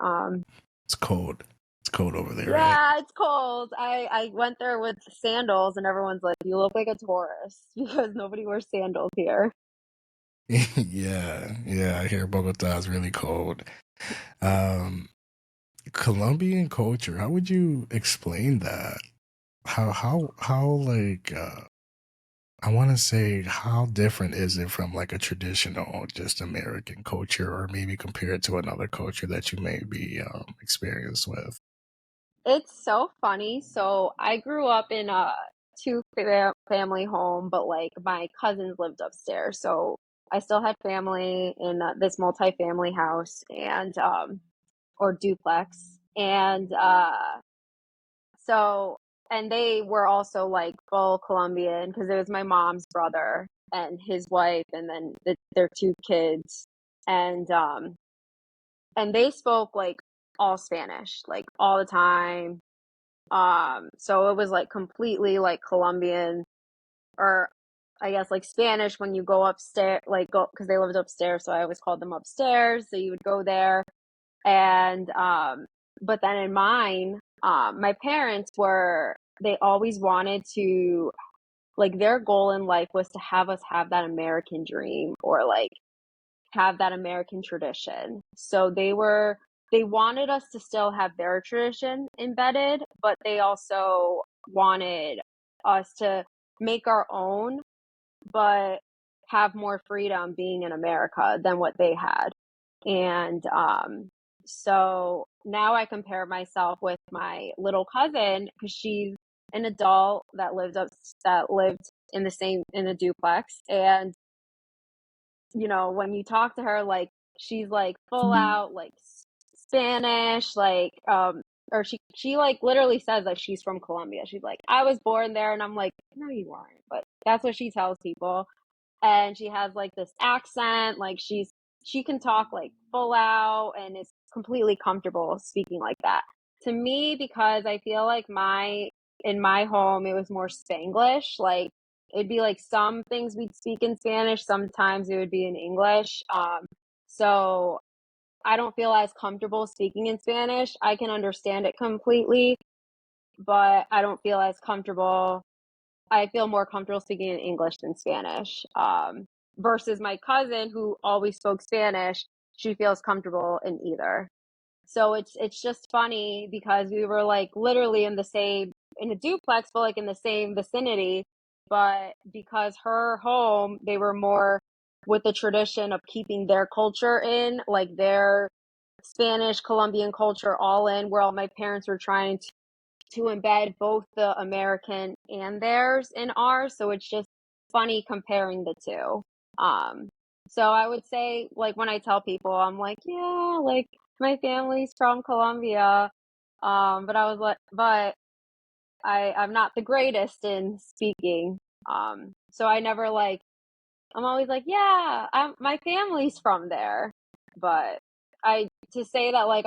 It's cold. It's cold over there, right? yeah, it's cold. I went there with sandals, and everyone's like, "You look like a tourist," because nobody wears sandals here. Yeah, yeah. I hear Bogota is really cold. Um, Colombian culture. How would you explain that? How like I want to say, how different is it from like a traditional just American culture, or maybe compared to another culture that you may be experienced with? It's so funny. So I grew up in a family home, but like my cousins lived upstairs. So I still had family in this multi-family house and or duplex. And so and they were also like full Colombian because it was my mom's brother and his wife and then their 2 kids. And and they spoke like all Spanish, like all the time. So it was like completely like Colombian or I guess like Spanish when you go upstairs, like go because they lived upstairs, so I always called them upstairs. So you would go there, and but then in mine, my parents were they always wanted to like their goal in life was to have us have that American dream or like have that American tradition. So they wanted us to still have their tradition embedded, but they also wanted us to make our own, but have more freedom being in America than what they had. And so now I compare myself with my little cousin because she's an adult that lived in the same in a duplex and when you talk to her, like, she's, like, full out, like, Spanish, like, or she, like, literally says that she's from Colombia. She's like, "I was born there," and I'm like, "No, you aren't," but that's what she tells people, and she has, like, this accent, like, she can talk, like, full out and is completely comfortable speaking like that. To me, because I feel like my in my home, it was more Spanglish, like, it'd be like some things we'd speak in Spanish, sometimes it would be in English. So I don't feel as comfortable speaking in Spanish. I can understand it completely, but I don't feel as comfortable. I feel more comfortable speaking in English than Spanish. Versus my cousin who always spoke Spanish, she feels comfortable in either. So it's just funny because we were like literally in a duplex, but like in the same vicinity. But because her home, they were more with the tradition of keeping their culture in, like their Spanish, Colombian culture all in, where all my parents were trying to embed both the American and theirs in ours. So it's just funny comparing the two. Um, so I would say, like, when I tell people, I'm like, yeah, like my family's from Colombia. But I was like, but I'm not the greatest in speaking. So I never like, I'm always like, yeah, my family's from there. But to say that, like,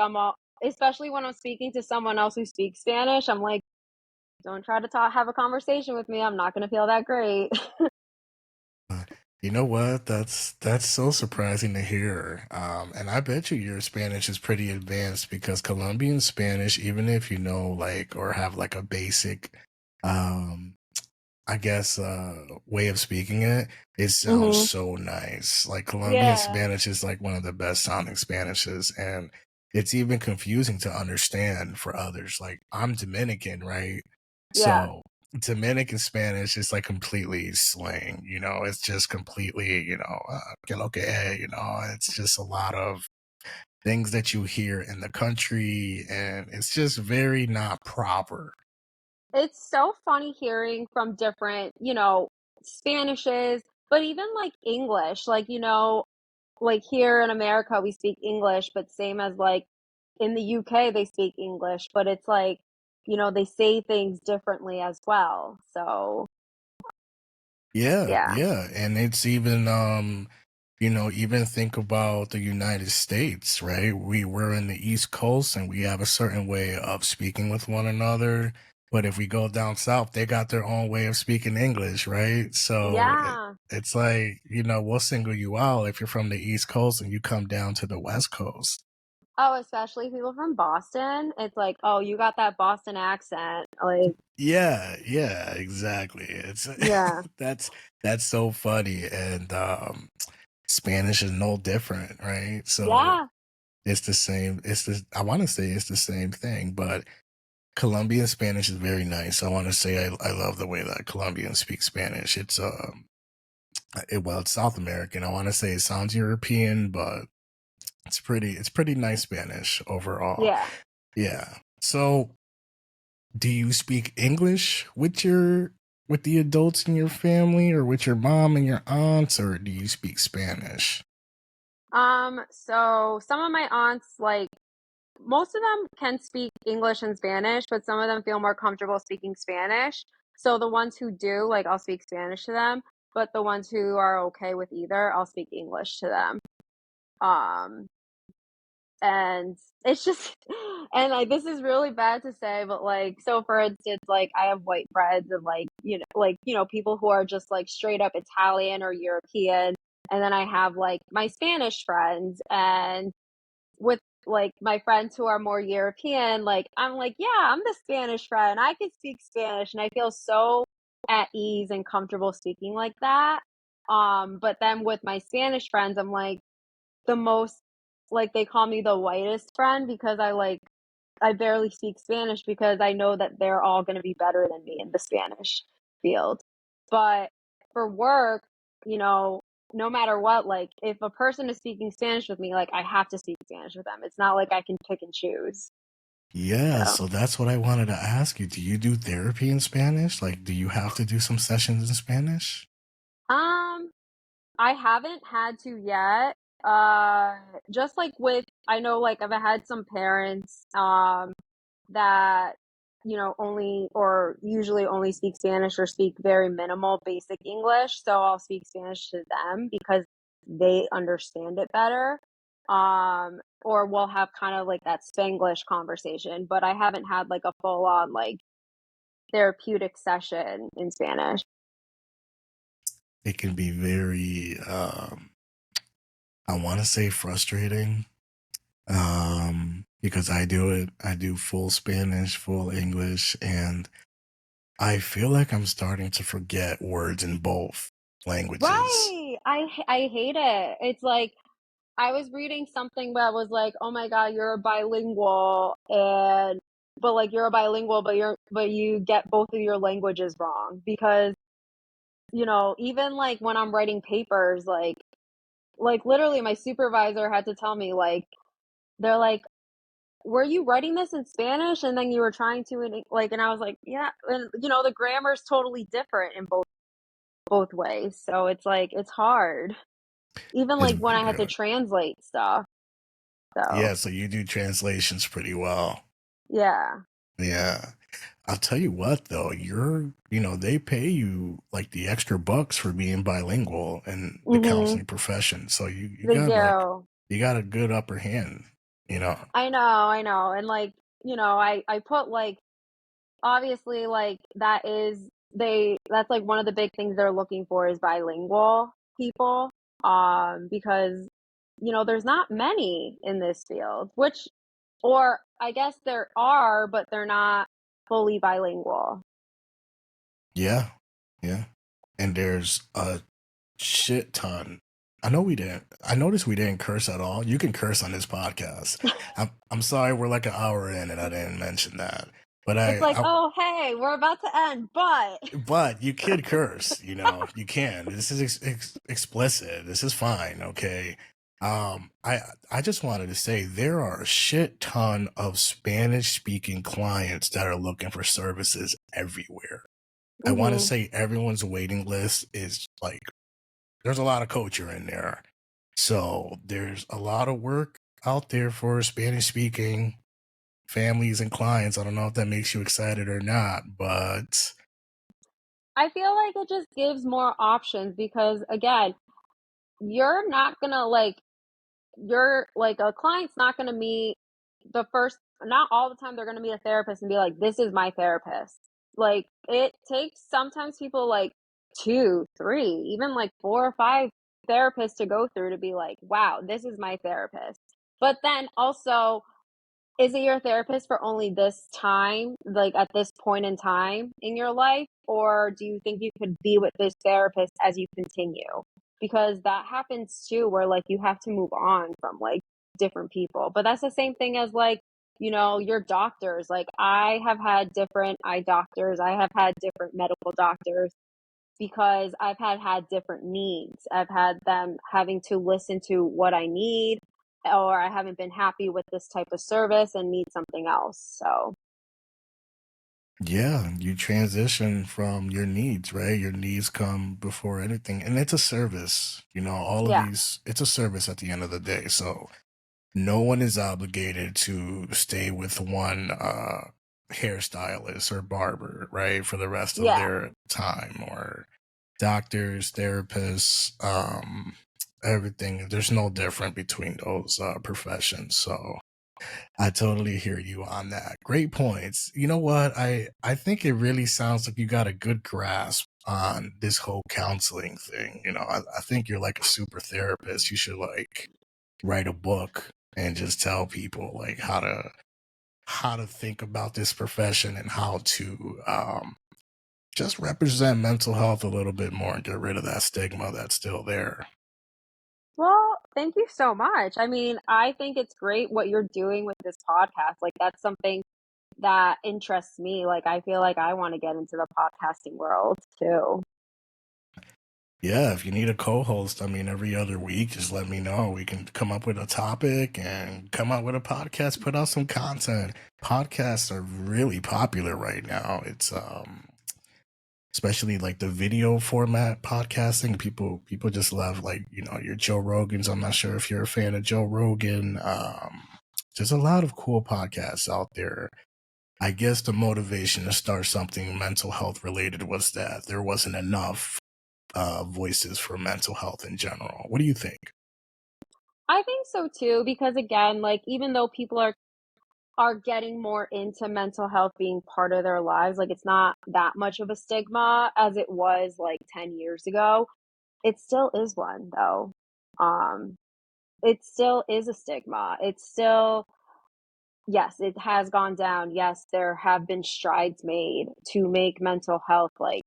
especially when I'm speaking to someone else who speaks Spanish, I'm like, don't try to have a conversation with me. I'm not gonna feel that great. Uh, You know what? That's so surprising to hear. And I bet you your Spanish is pretty advanced because Colombian Spanish, even if you know like or have like a basic um I guess way of speaking it, it sounds Mhm. so nice. Like Colombian Yeah. Spanish is like one of the best sounding Spanishes, and it's even confusing to understand for others. Like I'm Dominican, right? Yeah. So Dominican Spanish is like completely slang, it's just completely, que lo que es, it's just a lot of things that you hear in the country, and it's just very not proper. It's so funny hearing from different, Spanishes, but even like English, like, like here in America we speak English, but same as like in the UK they speak English, but it's like, they say things differently as well. So, Yeah, yeah. yeah. And it's even even think about the United States, right? We're in the East Coast and we have a certain way of speaking with one another. But if we go down south, they got their own way of speaking English, right? So Yeah. it's like, we'll single you out if you're from the East Coast and you come down to the West Coast. Oh, especially people from Boston. It's like, "Oh, you got that Boston accent." Like, Yeah, yeah, exactly. It's yeah. that's that's so funny. And Spanish is no different, right? So Yeah. it's the same. I want to say it's the same thing, but Colombian Spanish is very nice. I want to say I love the way that Colombians speak Spanish. Well, it's South American. I want to say it sounds European, but it's pretty nice Spanish overall. Yeah. Yeah. So, do you speak English with the adults in your family, or with your mom and your aunts, or do you speak Spanish? So some of my aunts, like, most of them can speak English and Spanish, but some of them feel more comfortable speaking Spanish. So the ones who do, like, I'll speak Spanish to them, but the ones who are okay with either, I'll speak English to them. Um, and it's just, and like, this is really bad to say, but like, so for instance, like, I have white friends and like, people who are just like straight up Italian or European. And then I have like my Spanish friends, and with like my friends who are more European, like I'm like, yeah, I'm the Spanish friend. I can speak Spanish and I feel so at ease and comfortable speaking like that. But then with my Spanish friends, I'm like the most, like, they call me the whitest friend because I barely speak Spanish because I know that they're all going to be better than me in the Spanish field. But for work, you know, no matter what, like if a person is speaking Spanish with me, like I have to speak Spanish with them. It's not like I can pick and choose. Yeah, So, so that's what I wanted to ask you. Do you do therapy in Spanish? Like, do you have to do some sessions in Spanish? um, I haven't had to yet. Uh, just like with, I know like I've had some parents, that, only or usually only speak Spanish or speak very minimal basic English. So I'll speak Spanish to them because they understand it better. Or we'll have kind of like that Spanglish conversation, but I haven't had like a full on like therapeutic session in Spanish. it can be very, I want to say frustrating, because I do it. I do full Spanish, full English, and I feel like I'm starting to forget words in both languages. Right. I hate it. It's like I was reading something that was like, "Oh my God, you're a bilingual," and but like you're a bilingual, but you get both of your languages wrong because even like when I'm writing papers, like literally my supervisor had to tell me like they're like, "Were you writing this in Spanish and then you were trying to like," and I was like, "Yeah," and the grammar is totally different in both ways, so it's like it's hard. Even It's like when I had to very, translate stuff. So yeah. So you do translations pretty well. yeah. Yeah. I'll tell you what though, they pay you like the extra bucks for being bilingual in the Mhm. counseling profession. So you They got like do. you got a good upper hand, you know. I know, and like, I put like obviously like that's like one of the big things they're looking for is bilingual people, because there's not many in this field, which or I guess there are, but they're not fully bilingual. Yeah. Yeah. And there's a shit ton. I noticed we didn't curse at all. You can curse on this podcast. I'm sorry we're like an hour in and I didn't mention that. But It's like, "Oh, hey, we're about to end, but" but you could curse, you can. This is explicit. This is fine, okay? I just wanted to say there are a shit ton of Spanish speaking clients that are looking for services everywhere. I want to Mhm. say everyone's waiting list is like there's a lot of culture in there. So there's a lot of work out there for Spanish speaking families and clients. I don't know if that makes you excited or not, but I feel like it just gives more options because again, you're not gonna like you're like a client's not gonna meet the first not all the time they're gonna meet a therapist and be like, "This is my therapist." Like it takes sometimes people like 2, 3, even like 4 or 5 therapists to go through to be like, "Wow, this is my therapist." But then also is it your therapist for only this time, like at this point in time in your life? Or do you think you could be with this therapist as you continue? Because that happens too, where like you have to move on from like different people. But that's the same thing as like, your doctors. Like I have had different eye doctors, I have had different medical doctors because I've had different needs. I've had them having to listen to what I need, or I haven't been happy with this type of service and need something else. So, yeah, you transition from your needs, right? Your needs come before anything. And it's a service, all of yeah. these, it's a service at the end of the day. So no one is obligated to stay with one hairstylist or barber, right, for the rest of Yeah. their time, or doctors, therapists, everything. There's no different between those professions. So I totally hear you on that. Great points. You know what? I think it really sounds like you got a good grasp on this whole counseling thing. I think you're like a super therapist. You should like write a book and just tell people like how to think about this profession and how to just represent mental health a little bit more and get rid of that stigma that's still there. Well, thank you so much. I mean, I think it's great what you're doing with this podcast. Like, that's something that interests me. Like, I feel like I want to get into the podcasting world too. Yeah, if you need a co-host, I mean, every other week, just let me know. We can come up with a topic and come out with a podcast, put out some content. Podcasts are really popular right now. It's especially like the video format podcasting. People just love like, your Joe Rogans. I'm not sure if you're a fan of Joe Rogan. There's a lot of cool podcasts out there. I guess the motivation to start something mental health related was that there wasn't enough voices for mental health in general. What do you think? I think so too, because again, like, even though people are getting more into mental health being part of their lives. Like it's not that much of a stigma as it was like 10 years ago. it still is one though. Um, it still is a stigma. It's still yes, it has gone down. Yes, there have been strides made to make mental health like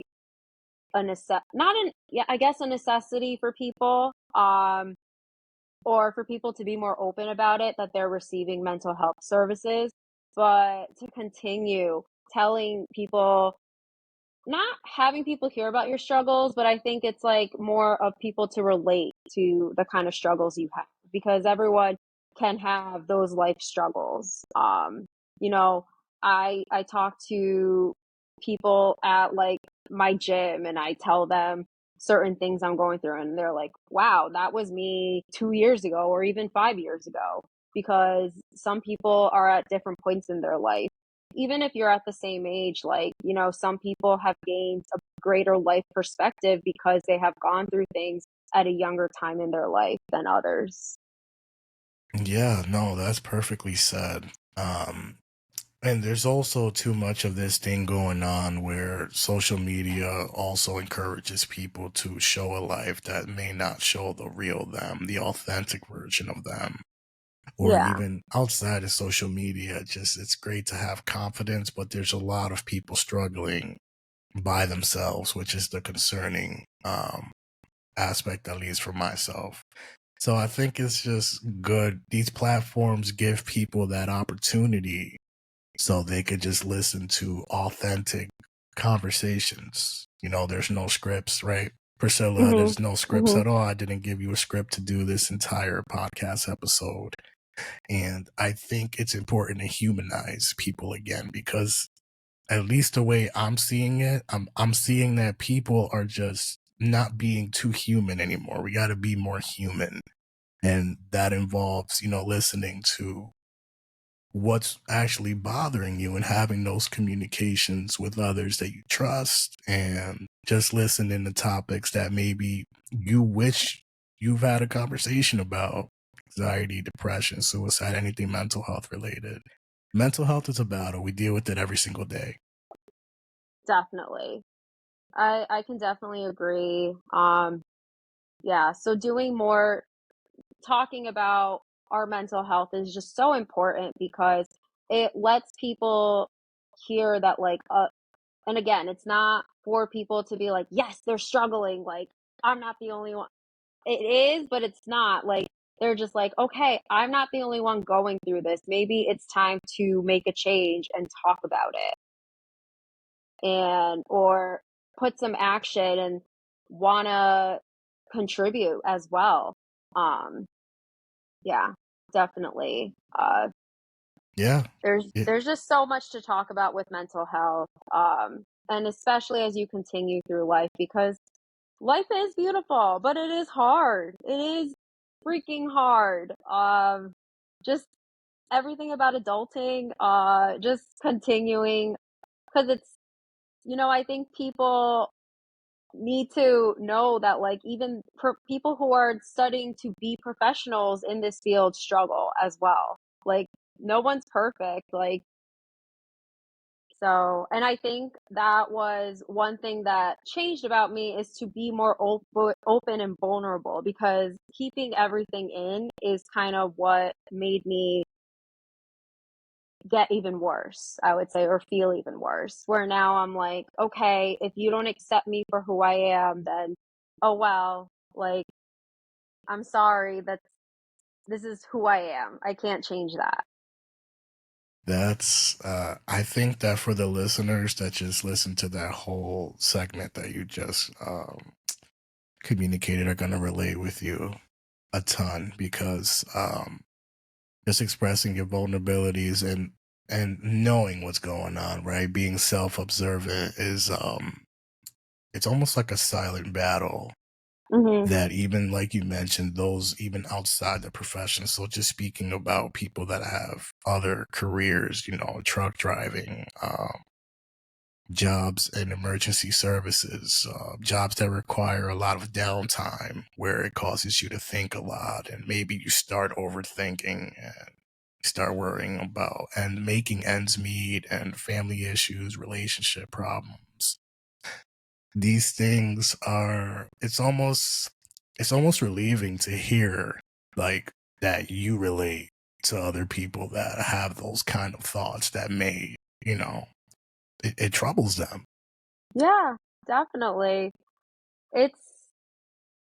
a not an yeah, I guess a necessity for people. Or for people to be more open about it that they're receiving mental health services, but to continue telling people not having people hear about your struggles, but I think it's like more of people to relate to the kind of struggles you have because everyone can have those life struggles. You know, I talk to people at like my gym and I tell them certain things I'm going through and they're like, "Wow, that was me 2 years ago or even 5 years ago." Because some people are at different points in their life even if you're at the same age, like, some people have gained a greater life perspective because they have gone through things at a younger time in their life than others. Yeah, no, that's perfectly said. And there's also too much of this thing going on where social media also encourages people to show a life that may not show the real them, the authentic version of them. Or Yeah. even outside of social media, just it's great to have confidence, but there's a lot of people struggling by themselves, which is the concerning aspect, at least for myself. So I think it's just good. These platforms give people that opportunity so they could just listen to authentic conversations. There's no scripts, right? Priscilla, Mhm. there's no scripts Mhm. at all. I didn't give you a script to do this entire podcast episode. And I think it's important to humanize people again because at least the way I'm seeing it, I'm seeing that people are just not being too human anymore. We got to be more human. And that involves, listening to what's actually bothering you and having those communications with others that you trust and just listening to topics that maybe you wish you've had a conversation about: anxiety, depression, suicide, anything mental health related. Mental health is a battle. We deal with it every single day. Definitely. I can definitely agree. Yeah, so doing more talking about our mental health is just so important because it lets people hear that like and again, it's not for people to be like, "Yes, they're struggling, like, I'm not the only one." It is, but it's not, like, they're just like, "Okay, I'm not the only one going through this. Maybe it's time to make a change and talk about it." And or put some action and wanna contribute as well. Um, yeah, definitely. Yeah. There's just so much to talk about with mental health, and especially as you continue through life because life is beautiful, but it is hard. It is freaking hard. Just everything about adulting, just continuing because I think people need to know that like even people who are studying to be professionals in this field struggle as well. Like no one's perfect. Like so, and I think that was one thing that changed about me is to be more open and vulnerable because keeping everything in is kind of what made me get even worse, I would say, or feel even worse. Where now I'm like, okay, if you don't accept me for who I am, then oh well, like I'm sorry, this is who I am. I can't change that. I think that for the listeners that just listen to that whole segment that you just communicated are going to relate with you a ton because just expressing your vulnerabilities and knowing what's going on, right? Being self-observant is it's almost like a silent battle Mhm. that even like you mentioned, those even outside the profession. So just speaking about people that have other careers, truck driving, jobs in emergency services, jobs that require a lot of downtime where it causes you to think a lot and maybe you start overthinking and start worrying about and making ends meet and family issues, relationship problems. these things are it's almost relieving to hear like that you relate to other people that have those kind of thoughts that may, you know, it troubles them. Yeah, definitely. It's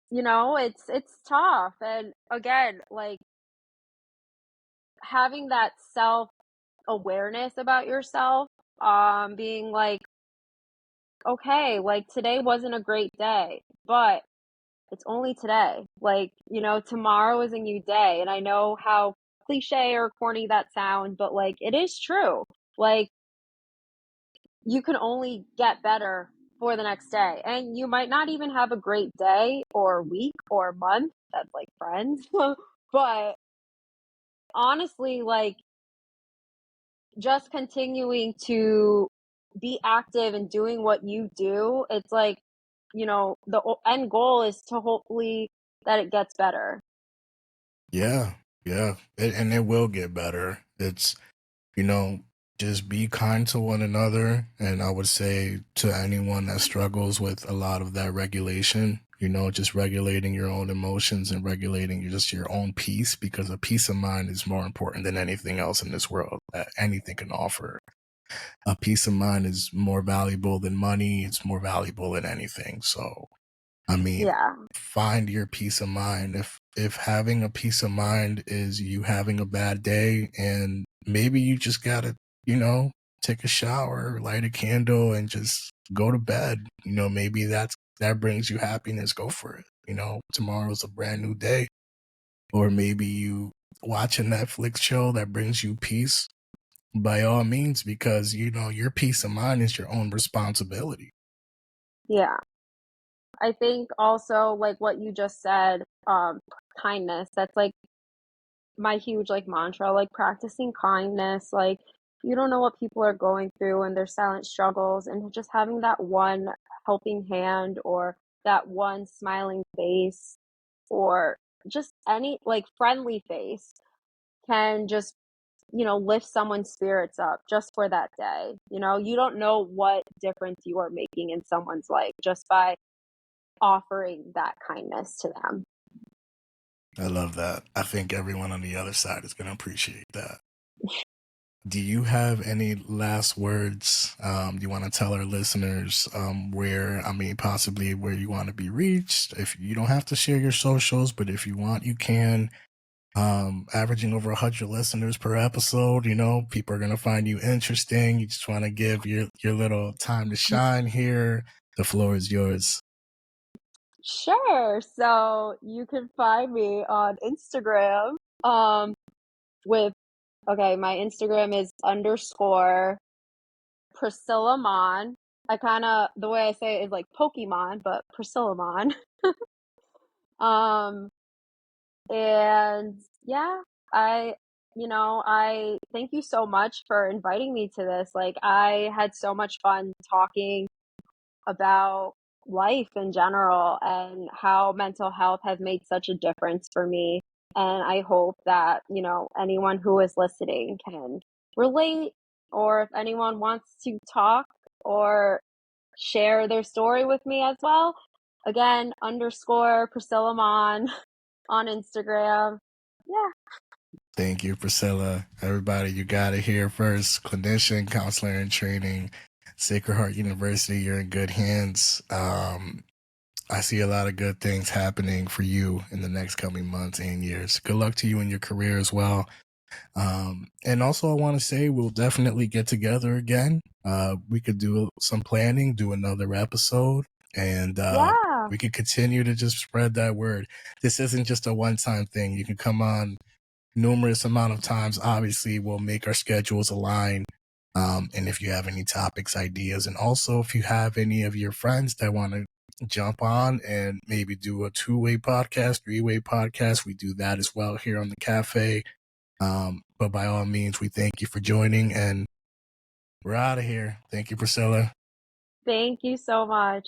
it's tough, and again, like, having that self-awareness about yourself, being like, "Okay, like, today wasn't a great day, but it's only today. Like, tomorrow is a new day." And I know how cliche or corny that sounds, but, like, it is true. Like, you can only get better for the next day. And you might not even have a great day or week or month. That's like friends. But honestly, like, just continuing to be active and doing what you do, it's like, the end goal is to hopefully that it gets better. Yeah, yeah, and it will get better. You know, just be kind to one another. And I would say to anyone that struggles with a lot of that regulation, just regulating your own emotions and regulating just your own peace, because a peace of mind is more important than anything else in this world that anything can offer. A peace of mind is more valuable than money, it's more valuable than anything. So I mean, Yeah. find your peace of mind. If having a peace of mind is you having a bad day and maybe you just gotta, you know, take a shower, light a candle, and just go to bed. Maybe that brings you happiness. Go for it. Tomorrow's a brand new day. Or maybe you watch a Netflix show that brings you peace. By all means, because your peace of mind is your own responsibility. Yeah. I think also, like what you just said, kindness, that's like my huge like mantra, like practicing kindness, like you don't know what people are going through and their silent struggles, and just having that one helping hand or that one smiling face or just any like friendly face can just lift someone's spirits up just for that day. You don't know what difference you are making in someone's life just by offering that kindness to them. I love that. I think everyone on the other side is going to appreciate that. Do you have any last words you want to tell our listeners possibly where you want to be reached? If you don't have to share your socials, but if you want, you can. Averaging over 100 listeners per episode, people are going to find you interesting. You just want to give your little time to shine here. The floor is yours. Sure. So you can find me on Instagram with okay, my Instagram is underscore Priscilla Mon. I kind of the way I say it is like Pokemon, but Priscilla Mon. Um and yeah, I thank you so much for inviting me to this. Like I had so much fun talking about life in general and how mental health has made such a difference for me. And I hope that, anyone who is listening can relate, or if anyone wants to talk or share their story with me as well. Again, underscore Priscilla Mon on Instagram. Yeah. Thank you, Priscilla. Everybody, you got it here first. Clinician, counselor in training, Sacred Heart University. You're in good hands. I see a lot of good things happening for you in the next coming months and years. Good luck to you in your career as well. And also, I want to say we'll definitely get together again. We could do some planning, do another episode, and Yeah. we could continue to just spread that word. This isn't just a one-time thing. You can come on numerous amount of times. Obviously, we'll make our schedules align. And if you have any topics, ideas, and also if you have any of your friends that want to jump on and maybe do a two-way podcast, three-way podcast, we do that as well here on the cafe. But by all means, we thank you for joining, and we're out of here. Thank you, Priscilla. Thank you so much.